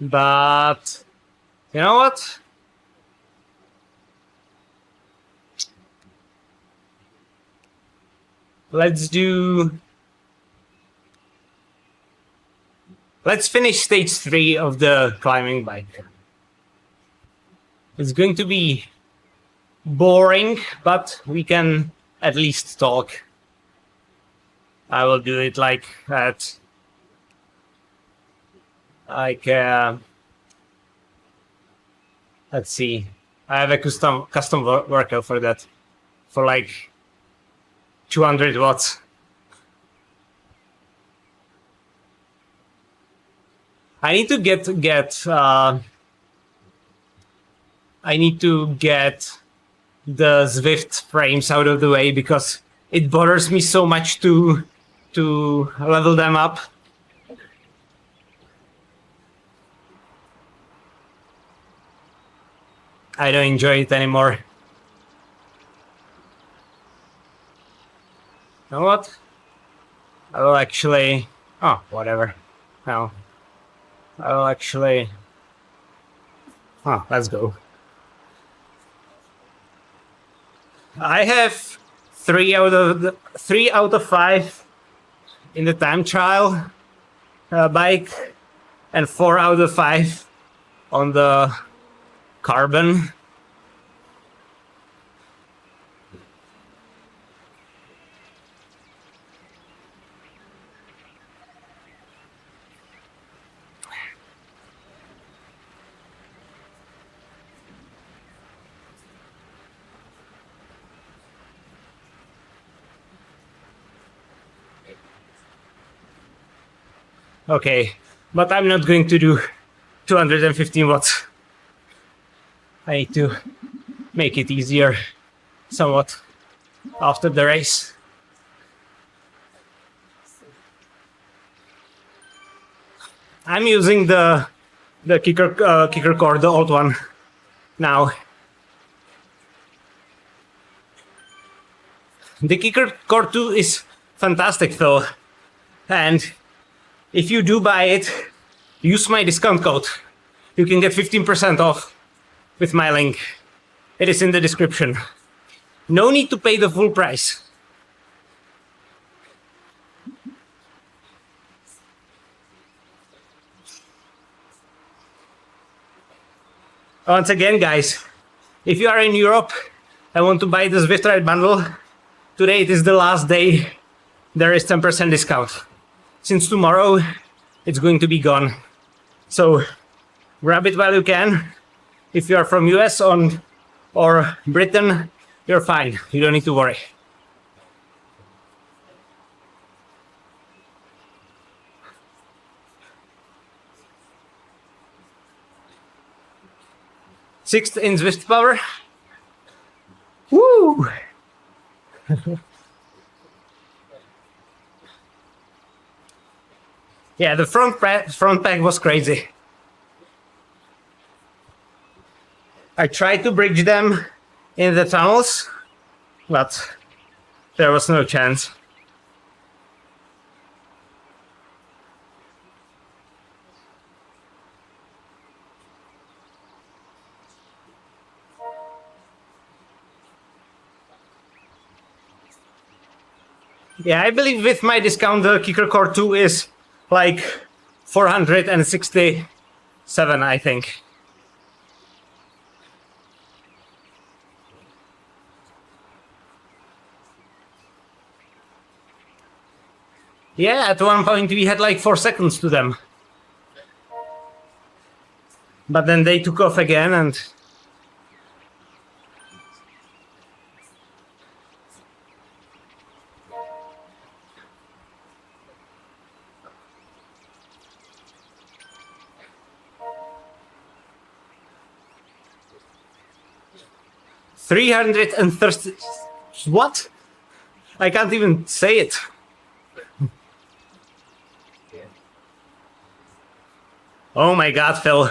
Speaker 1: But you know what? Let's finish stage 3 of the climbing bike. It's going to be boring, but we can at least talk. I will do it like at let's see. I have a custom workout for that, for like 200 watts. I need to get the Zwift frames out of the way because it bothers me so much to level them up. I don't enjoy it anymore. You know what? I will actually... Oh, whatever. No. I will actually... Oh, let's go. I have 3 out of 5 in the time trial bike and 4 out of 5 on the carbon. Okay, but I'm not going to do 215 watts. I need to make it easier somewhat after the race. I'm using the kicker core, the old one now. The kicker core 2 is fantastic though, and if you do buy it, use my discount code. You can get 15% off with my link. It is in the description. No need to pay the full price. Once again, guys, if you are in Europe and want to buy the Zwift Ride bundle, today it is the last day. There is 10% discount. Since tomorrow, it's going to be gone. So grab it while you can. If you are from US or Britain, you're fine. You don't need to worry. Sixth in Zwift power. Woo! Yeah, the front pack was crazy. I tried to bridge them in the tunnels, but there was no chance. Yeah, I believe with my discount, the Kicker Core 2 is like 467, I think. Yeah, at one point we had like 4 seconds to them. But then they took off again and... $330... What? I can't even say it. Oh my god, Phil.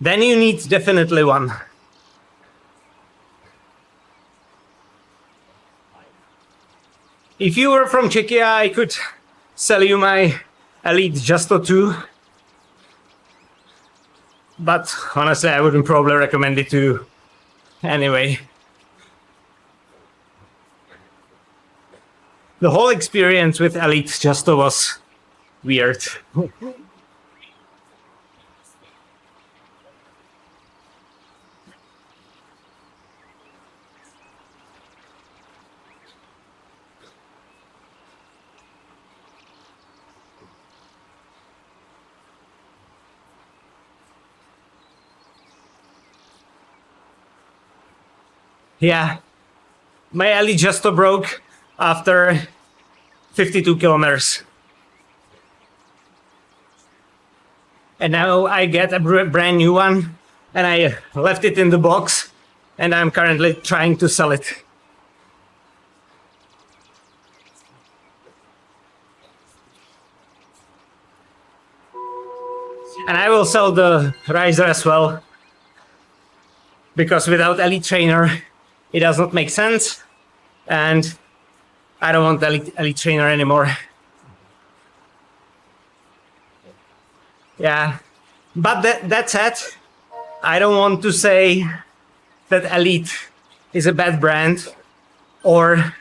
Speaker 1: Then you need definitely one. If you were from Czechia, I could sell you my Elite Justo 2. But honestly, I wouldn't probably recommend it to you anyway. The whole experience with Elite Justo was weird. Yeah, my Elite Justo broke after 52 kilometers. And now I get a brand new one, and I left it in the box, and I'm currently trying to sell it. And I will sell the riser as well, because without Elite Trainer, it does not make sense, and I don't want Elite Trainer anymore. Yeah, but that said, I don't want to say that Elite is a bad brand, or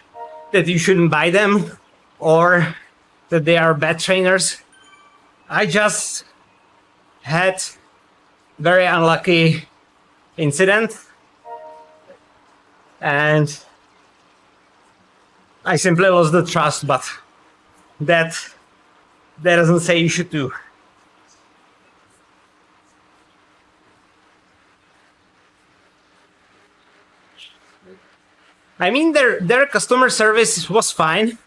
Speaker 1: that you shouldn't buy them, or that they are bad trainers. I just had very unlucky incident, and I simply lost the trust, but that doesn't say you should do. I mean, their customer service was fine.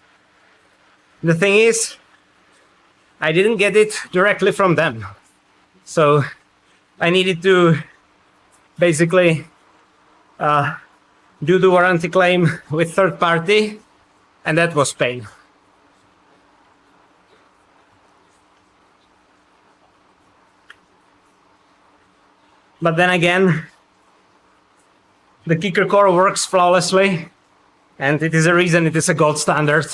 Speaker 1: The thing is, I didn't get it directly from them. So I needed to basically do the warranty claim with third party, and that was pain. But then again, the kicker core works flawlessly, and it is a reason it is a gold standard.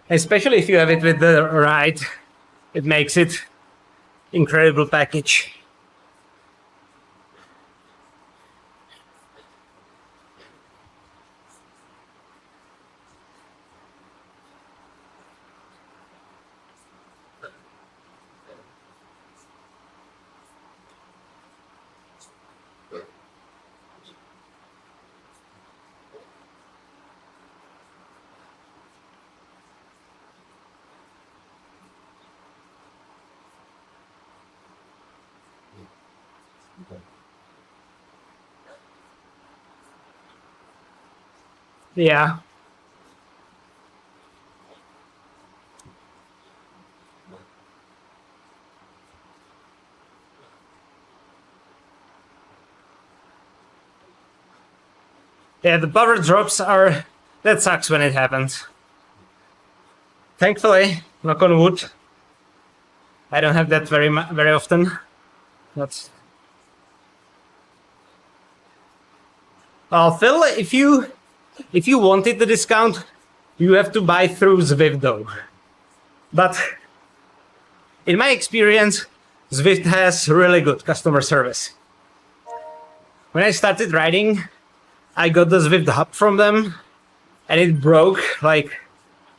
Speaker 1: Especially if you have it with the ride, it makes it incredible package. Yeah. Yeah, the power drops are... That sucks when it happens. Thankfully, knock on wood, I don't have that very often. That's... Phil, if you wanted the discount, you have to buy through Zwift though. But in my experience, Zwift has really good customer service. When I started riding, I got the Zwift hub from them, and it broke like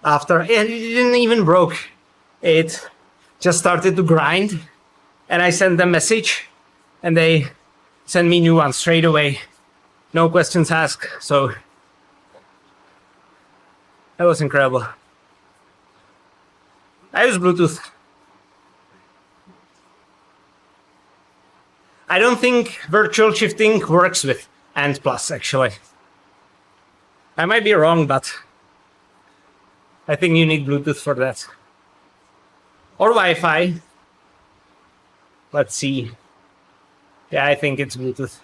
Speaker 1: after... It didn't even broke. It just started to grind, and I sent them a message, and they sent me new one straight away. No questions asked, so that was incredible. I use Bluetooth. I don't think virtual shifting works with Ant Plus, actually. I might be wrong, but I think you need Bluetooth for that. Or Wi-Fi. Let's see. Yeah, I think it's Bluetooth.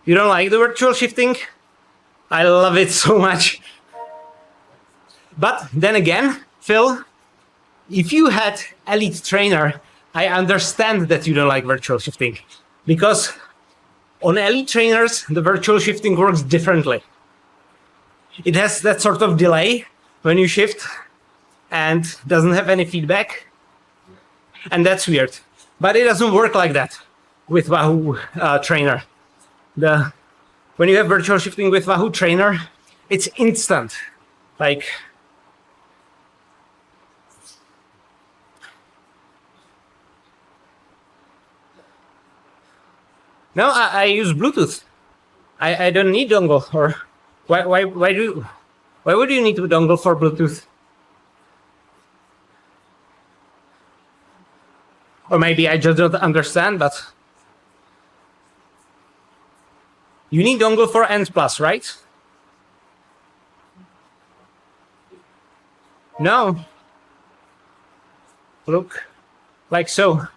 Speaker 1: You don't like the virtual shifting? I love it so much. But then again, Phil, if you had Elite Trainer, I understand that you don't like virtual shifting. Because on Elite Trainers, the virtual shifting works differently. It has that sort of delay when you shift and doesn't have any feedback. And that's weird. But it doesn't work like that with Wahoo Trainer. When you have virtual shifting with Wahoo Trainer, it's instant. Like, no, I use Bluetooth. I don't need dongle. Or why would you need a dongle for Bluetooth? Or maybe I just don't understand, but you need dongle for Ant Plus, right? No. Look, like so.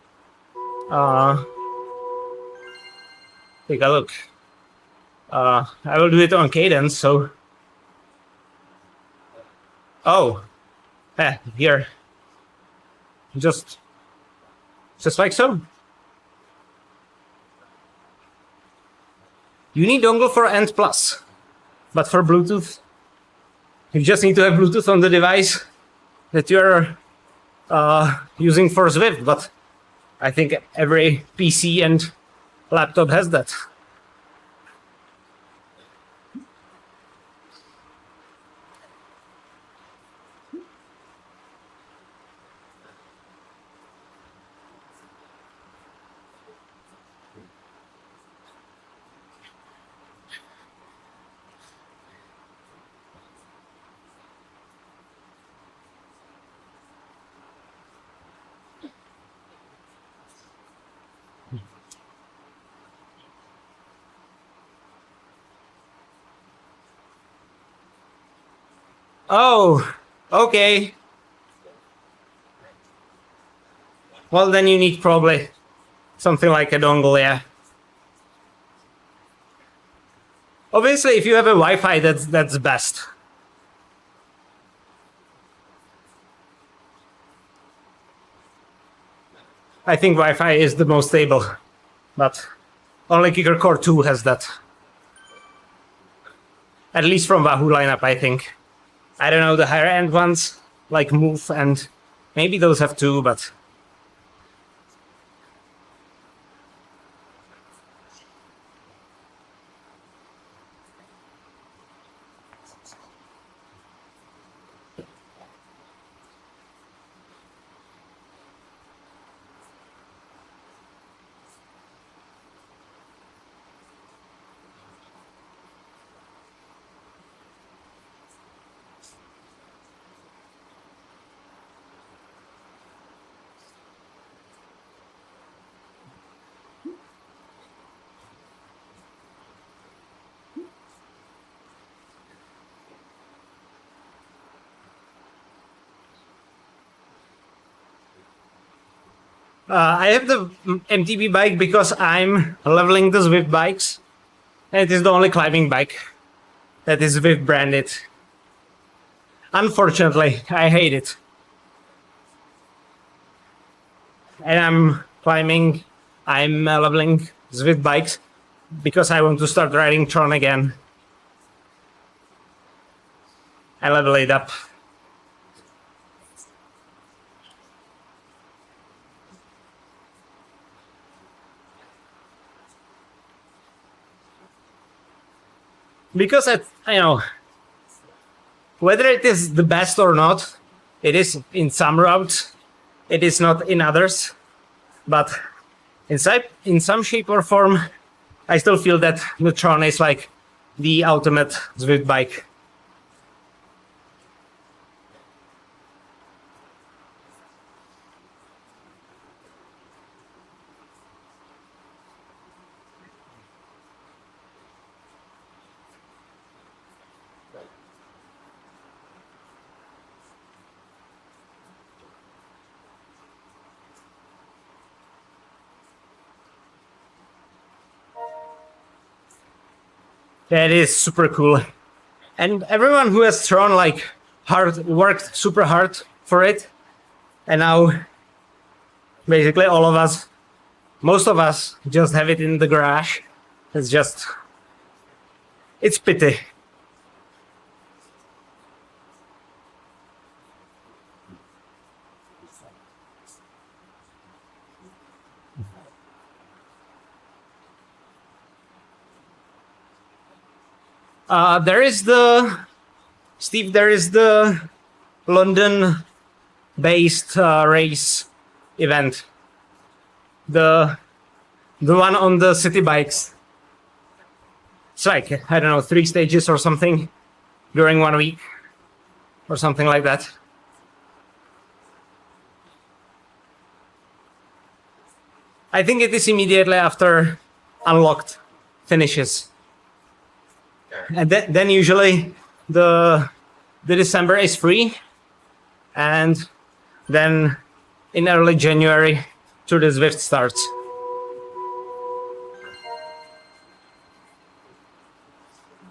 Speaker 1: Take a look. I will do it on cadence, so... Oh. Here. Just like so. You need dongle for Ant Plus, but for Bluetooth, you just need to have Bluetooth on the device that you're using for Zwift, but I think every PC and laptop has that. Oh, okay. Well, then you need probably something like a dongle, yeah. Obviously, if you have a Wi-Fi, that's best. I think Wi-Fi is the most stable, but only Kicker Core 2 has that. At least from Wahoo lineup, I think. I don't know the higher end ones, like Move, and maybe those have too, but I have the MTB bike because I'm leveling the Zwift bikes. And it is the only climbing bike that is Zwift branded. Unfortunately, I hate it. And I'm leveling Zwift bikes because I want to start riding Tron again. I level it up. Because whether it is the best or not, it is in some routes, it is not in others. But in some shape or form, I still feel that the Tron is like the ultimate Zwift bike. That is super cool. And everyone who has Tron like worked super hard for it. And now basically all of us, most of us just have it in the garage. It's pity. There is the London-based race event, the one on the city bikes. It's like, I don't know, 3 stages or something during 1 week or something like that. I think it is immediately after Unlocked finishes. And then usually the December is free, and then in early January Tour de Zwift starts.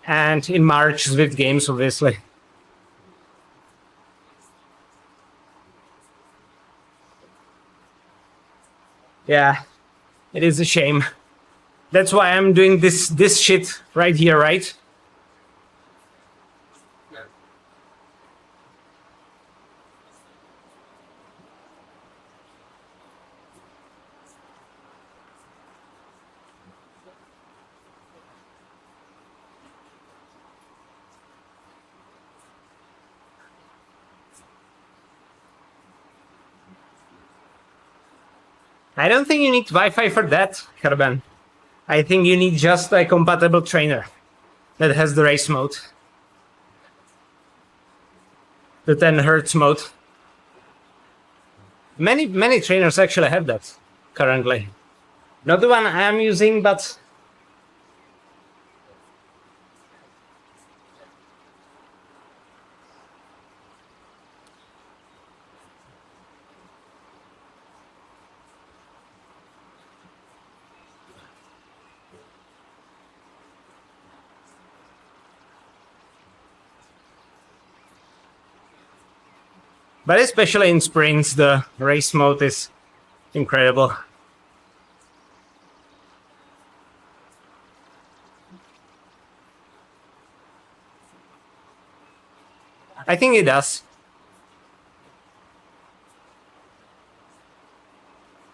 Speaker 1: And in March, Zwift Games, obviously. Yeah, it is a shame. That's why I'm doing this shit right here, right? I don't think you need Wi-Fi for that, Herben. I think you need just a compatible trainer that has the race mode. The 10 Hertz mode. Many trainers actually have that currently. Not the one I am using, but But especially in sprints, the race mode is incredible. I think it does.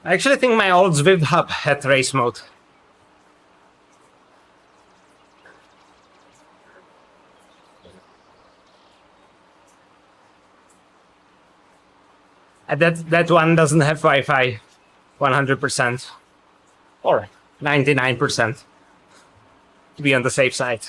Speaker 1: I actually think my old Zwift hub had race mode. And that one doesn't have Wi-Fi 100% or 99% to be on the safe side.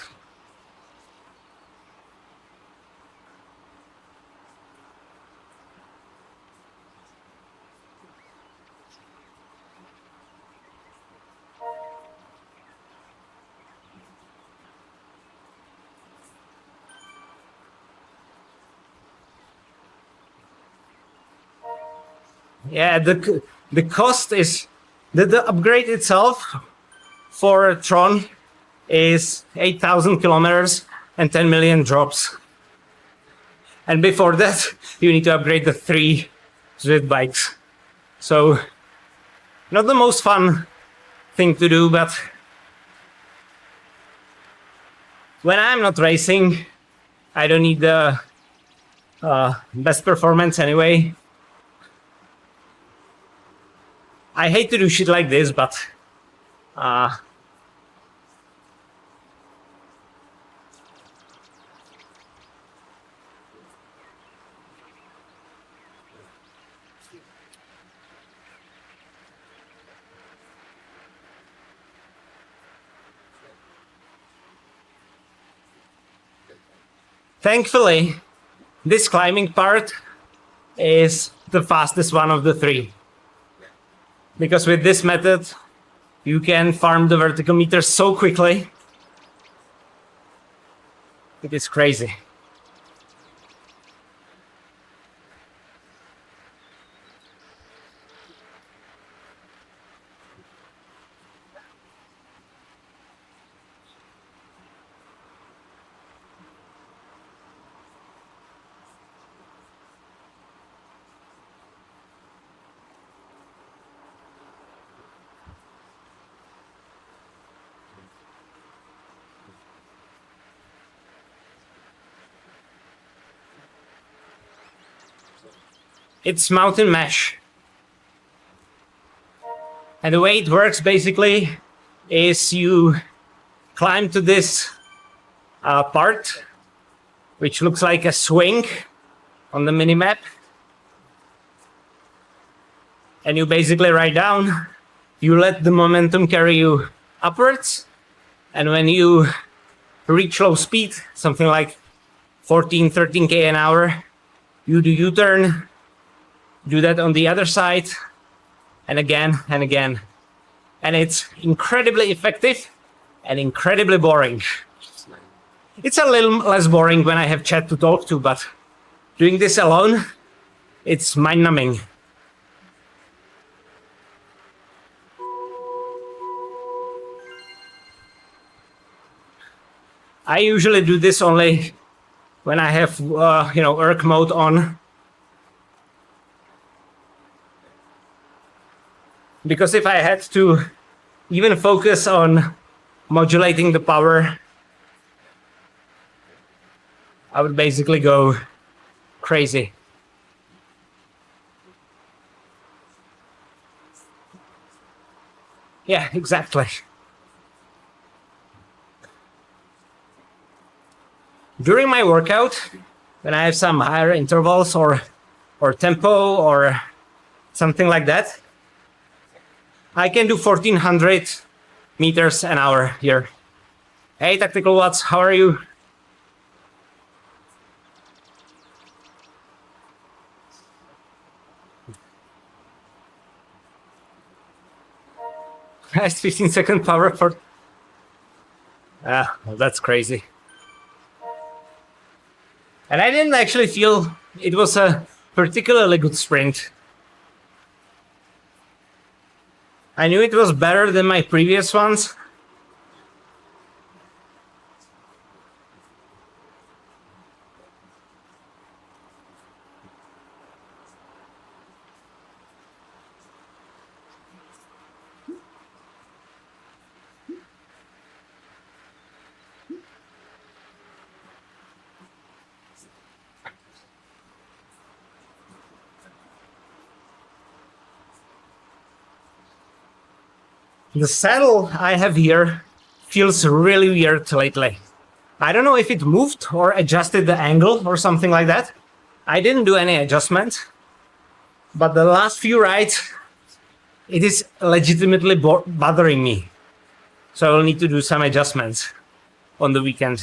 Speaker 1: Yeah, the cost is the upgrade itself for Tron is 8,000 kilometers and 10 million drops. And before that, you need to upgrade the 3 Zwift bikes. So, not the most fun thing to do, but when I'm not racing, I don't need the best performance anyway. I hate to do shit like this, but thankfully, this climbing part is the fastest one of the 3. Because with this method, you can farm the vertical meters so quickly. It is crazy. It's mountain mesh. And the way it works basically is you climb to this part, which looks like a swing on the minimap. And you basically ride down, you let the momentum carry you upwards, and when you reach low speed, something like 14, 13k an hour, you do U-turn, do that on the other side, and again and again. And it's incredibly effective and incredibly boring. It's a little less boring when I have chat to talk to, but doing this alone, it's mind-numbing. I usually do this only when I have, ERC mode on. Because if I had to even focus on modulating the power, I would basically go crazy. Yeah, exactly. During my workout, when I have some higher intervals or tempo or something like that, I can do 1400 meters an hour here. Hey, Tactical Watts, how are you? Nice 15-second power for... well, that's crazy. And I didn't actually feel it was a particularly good sprint. I knew it was better than my previous ones. The saddle I have here feels really weird lately. I don't know if it moved or adjusted the angle or something like that. I didn't do any adjustment, but the last few rides, it is legitimately bothering me. So I will need to do some adjustments on the weekend.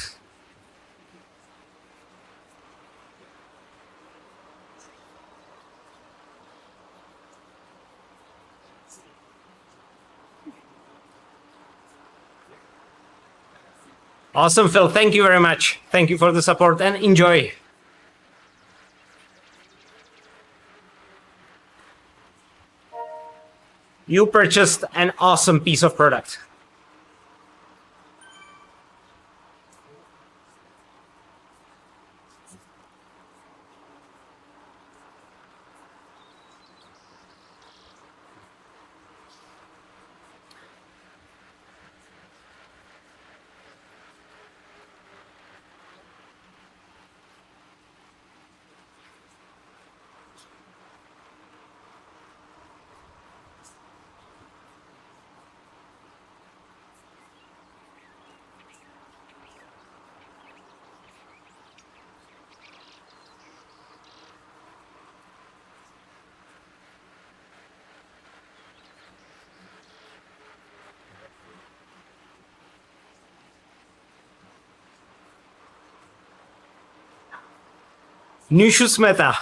Speaker 1: Awesome, Phil. Thank you very much. Thank you for the support and enjoy. You purchased an awesome piece of product. New shoes meta.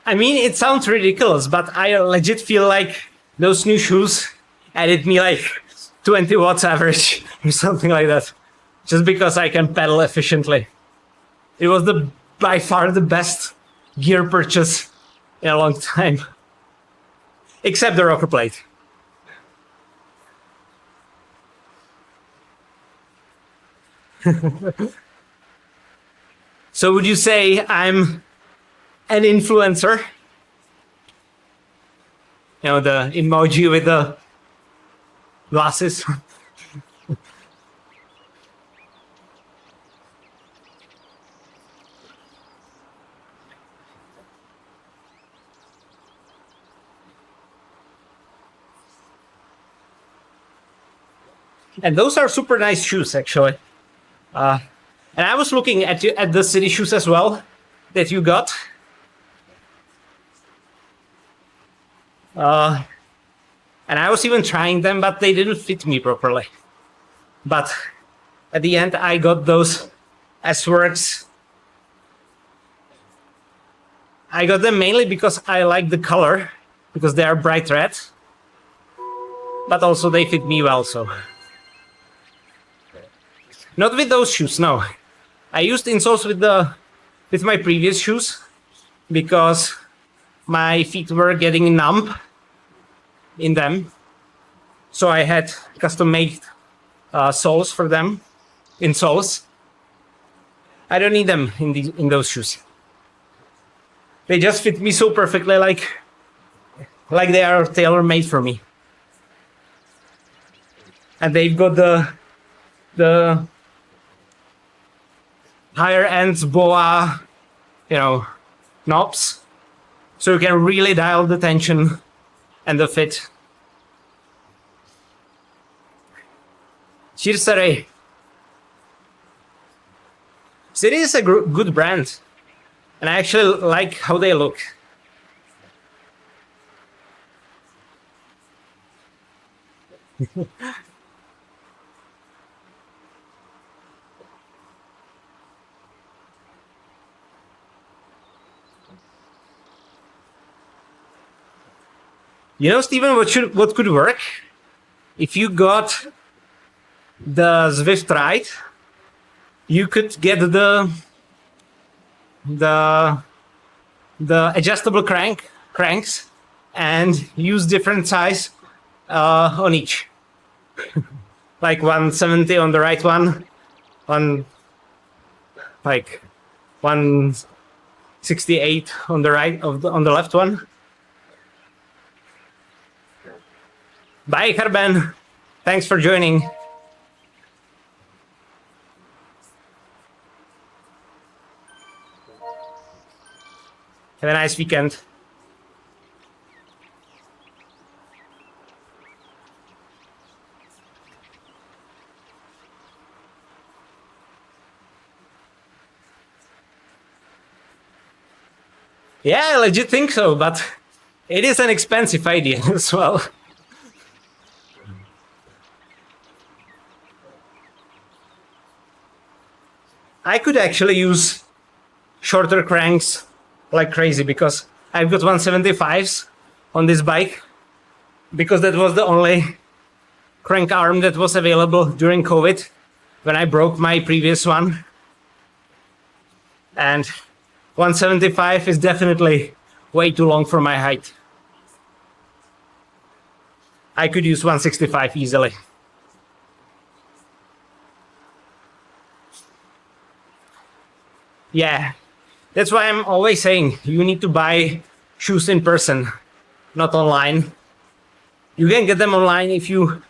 Speaker 1: I mean, it sounds ridiculous, but I legit feel like those new shoes added me like 20 watts average or something like that. Just because I can pedal efficiently. It was by far the best gear purchase in a long time. Except the rocker plate. So would you say I'm an influencer? You know, the emoji with the glasses. And those are super nice shoes, actually. And I was looking at the city shoes as well that you got. And I was even trying them, but they didn't fit me properly. But at the end, I got those S-Works. I got them mainly because I like the color, because they are bright red. But also they fit me well, so. Not with those shoes, no. I used insoles with my previous shoes because my feet were getting numb in them. So I had custom-made soles for them, insoles. I don't need them in those shoes. They just fit me so perfectly, like they are tailor-made for me. And they've got the higher ends BOA, knobs, so you can really dial the tension and the fit. Cheers, Saray. City is a good brand, and I actually like how they look. You know, Steven, what could work? If you got the Zwift ride, you could get the adjustable cranks and use different size on each. Like 170 on the right one, like 168 on the right on the left one. Bye, Herben. Thanks for joining. Have a nice weekend. Yeah, I legit think so, but it is an expensive idea as well. I could actually use shorter cranks like crazy because I've got 175s on this bike because that was the only crank arm that was available during COVID when I broke my previous one. And 175 is definitely way too long for my height. I could use 165 easily. Yeah, that's why I'm always saying you need to buy shoes in person, not online. You can get them online if you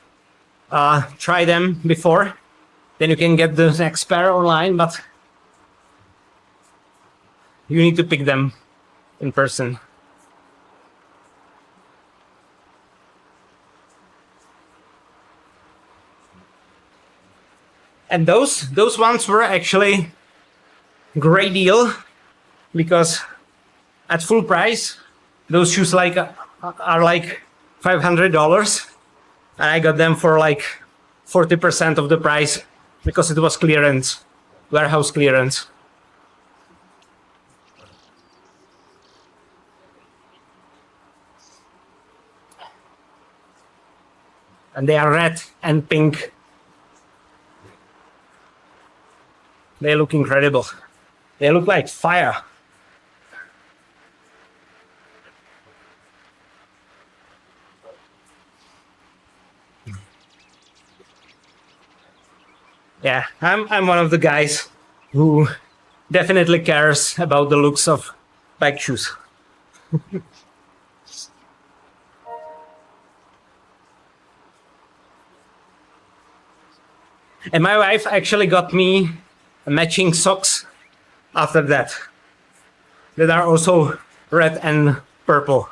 Speaker 1: try them before. Then you can get the next pair online, but you need to pick them in person. And those ones were actually great deal because at full price, those shoes are like $500, and I got them for like 40% of the price because it was clearance, warehouse clearance. And they are red and pink. They look incredible. They look like fire. Yeah, I'm one of the guys who definitely cares about the looks of bike shoes. And my wife actually got me matching socks after that are also red and purple.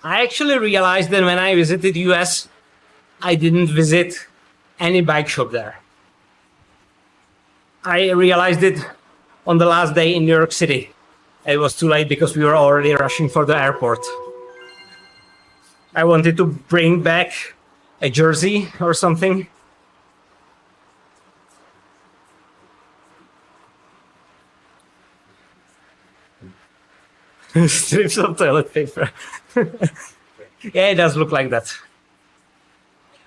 Speaker 1: I actually realized that when I visited US, I didn't visit any bike shop there. I realized it on the last day in New York City. It was too late because we were already rushing for the airport. I wanted to bring back a jersey or something. Strips of toilet paper. Yeah, it does look like that.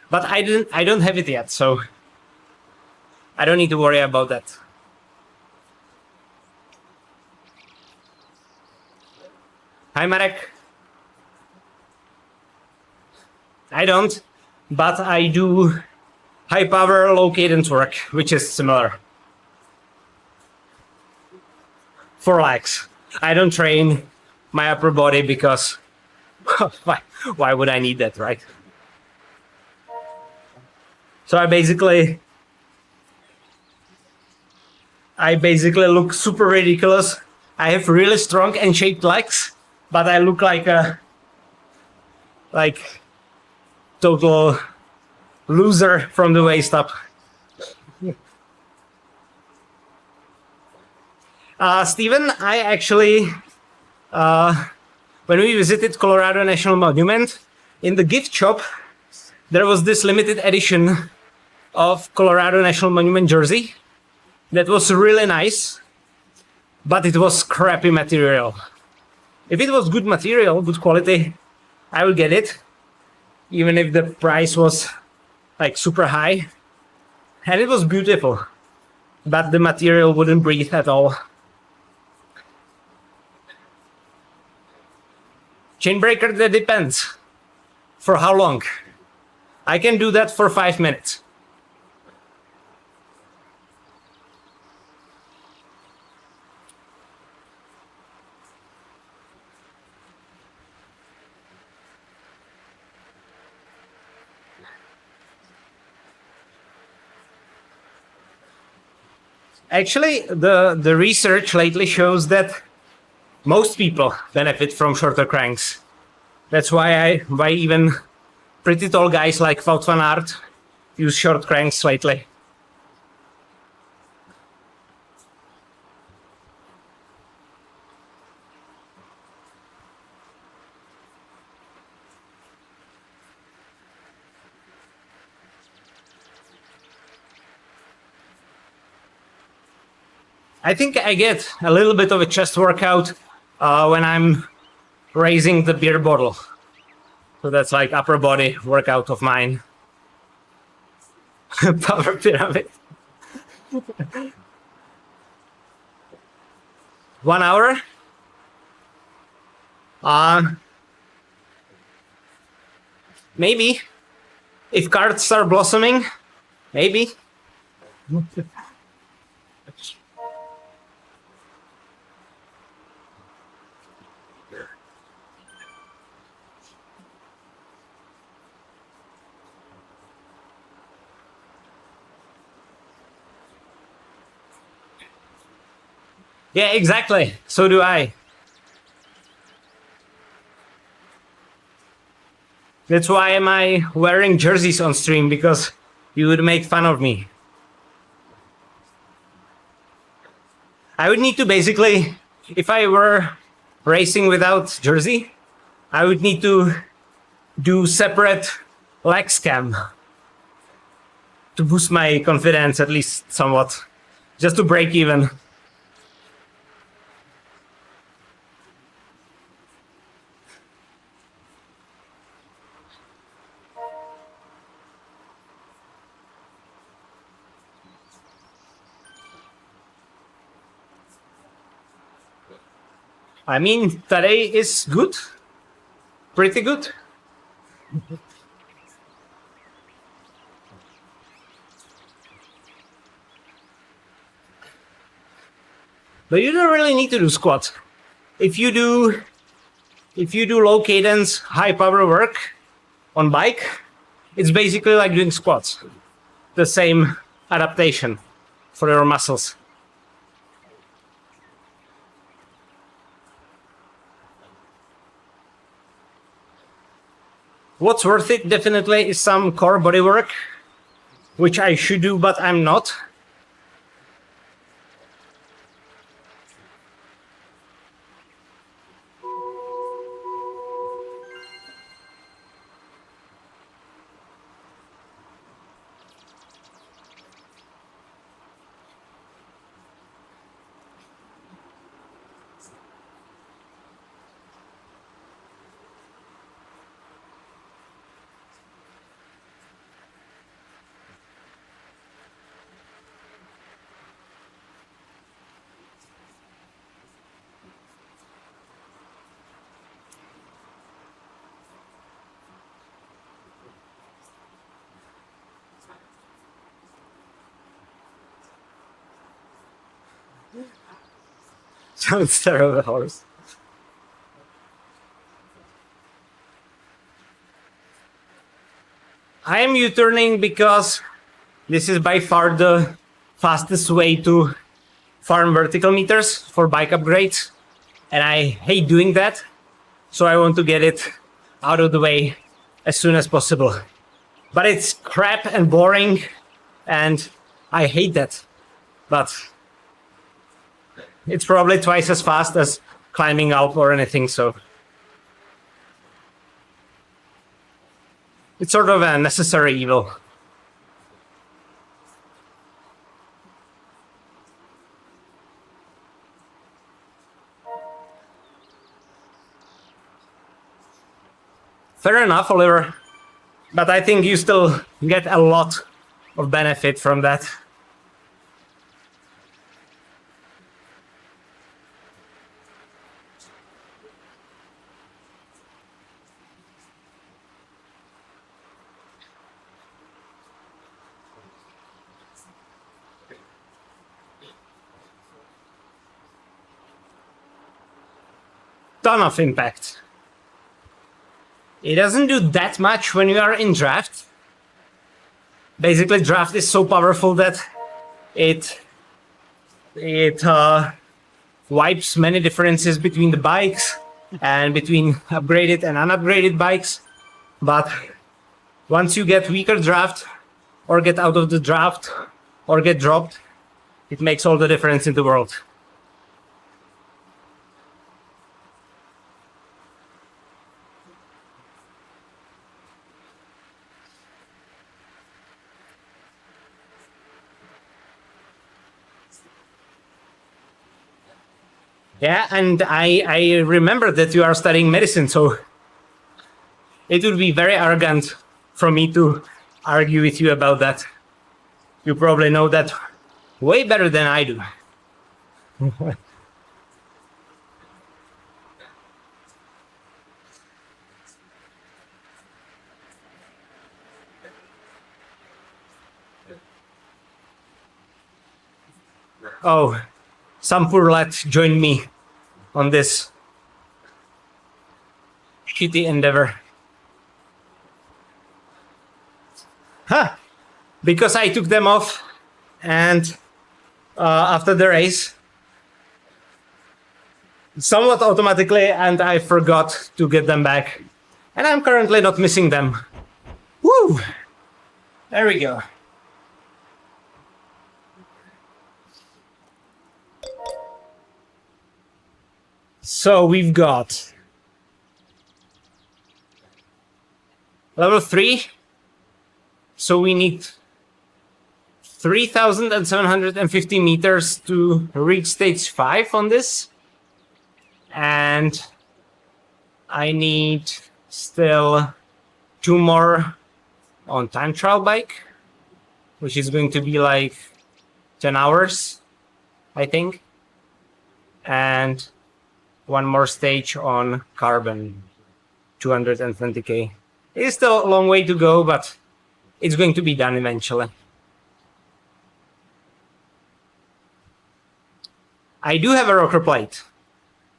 Speaker 1: But I don't have it yet, so I don't need to worry about that. Hi, Marek. I don't, but I do high power, low cadence work, which is similar. For legs. I don't train my upper body because why would I need that, right? So I basically look super ridiculous. I have really strong and shaped legs, but I look like a total loser from the waist up. Steven, I actually, when we visited Colorado National Monument, in the gift shop, there was this limited edition of Colorado National Monument jersey that was really nice, but it was crappy material. If it was good material, good quality, I would get it, even if the price was like super high. And it was beautiful, but the material wouldn't breathe at all. Chain breaker, that depends. For how long? I can do that for 5 minutes. Actually, the research lately shows that most people benefit from shorter cranks. That's why even pretty tall guys like Wout van Aert use short cranks lately. I think I get a little bit of a chest workout when I'm raising the beer bottle. So that's like upper body workout of mine. Power pyramid. 1 hour. Maybe. If cards start blossoming, maybe. Yeah, exactly. So do I. That's why am I wearing jerseys on stream, because you would make fun of me. I would need to basically, if I were racing without jersey, I would need to do separate leg cam to boost my confidence at least somewhat, just to break even. I mean, today is good. Pretty good. But you don't really need to do squats. If you do low cadence, high power work on bike, it's basically like doing squats. The same adaptation for your muscles. What's worth it definitely is some core body work, which I should do, but I'm not. Sounds terrible, horse. I am U-turning because this is by far the fastest way to farm vertical meters for bike upgrades, and I hate doing that, so I want to get it out of the way as soon as possible. But it's crap and boring, and I hate that. But it's probably twice as fast as climbing Alp or anything, so it's sort of a necessary evil. Fair enough, Oliver, but I think you still get a lot of benefit from that. ton of impact. It doesn't do that much when you are in draft. Basically, draft is so powerful that it wipes many differences between the bikes and between upgraded and unupgraded bikes. But once you get weaker draft, or get out of the draft, or get dropped, it makes all the difference in the world. Yeah, and I remember that you are studying medicine, so it would be very arrogant for me to argue with you about that. You probably know that way better than I do. Oh, some poor lad joined me on this shitty endeavor. Huh! Because I took them off, and after the race, somewhat automatically, and I forgot to get them back. And I'm currently not missing them. Woo! There we go. So we've got level 3. So we need 3,750 meters to reach stage 5 on this. And I need still 2 more on time trial bike, which is going to be like 10 hours, I think. And 1 more stage on carbon, 220k. It is still a long way to go, but it's going to be done eventually. I do have a rocker plate.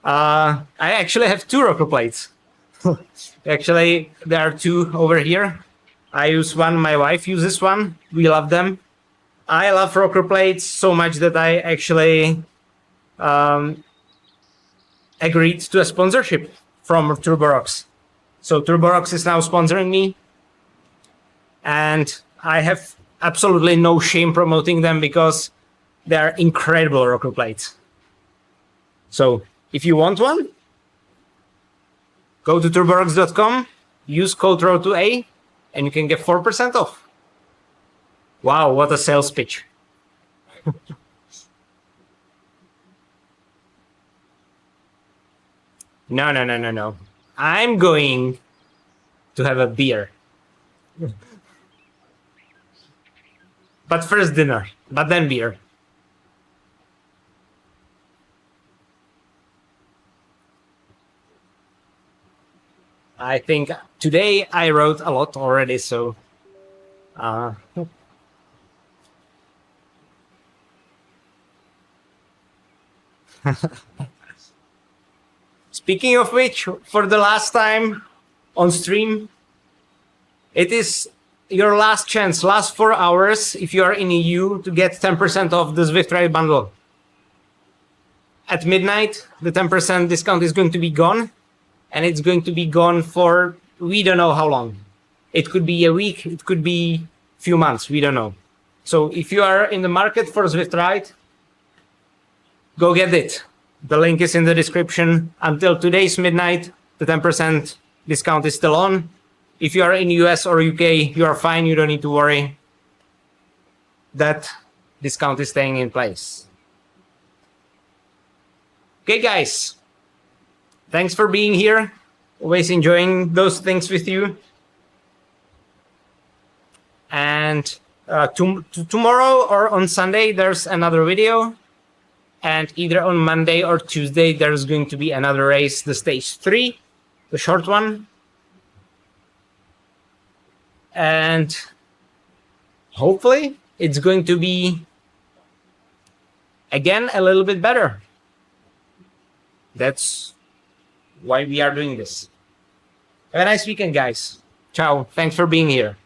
Speaker 1: I actually have 2 rocker plates. Actually, there are 2 over here. I use one, my wife uses one. We love them. I love rocker plates so much that I actually agreed to a sponsorship from TurboRocks. So TurboRocks is now sponsoring me, and I have absolutely no shame promoting them because they are incredible rocker plates. So if you want one, go to turborocks.com, use code RoadtoA, and you can get 4% off. Wow, what a sales pitch. No. I'm going to have a beer. But first dinner, but then beer. I think today I wrote a lot already, so speaking of which, for the last time on stream, it is your last chance, last 4 hours, if you are in EU, to get 10% off the Zwift Ride bundle. At midnight, the 10% discount is going to be gone, and it's going to be gone for we don't know how long. It could be a week, it could be a few months, we don't know. So if you are in the market for Zwift Ride, go get it. The link is in the description. Until today's midnight, the 10% discount is still on. If you are in US or UK, you are fine, you don't need to worry. That discount is staying in place. Okay, guys. Thanks for being here. Always enjoying those things with you. And tomorrow or on Sunday, there's another video. And either on Monday or Tuesday, there's going to be another race, the stage 3, the short one. And hopefully it's going to be, again, a little bit better. That's why we are doing this. Have a nice weekend, guys. Ciao. Thanks for being here.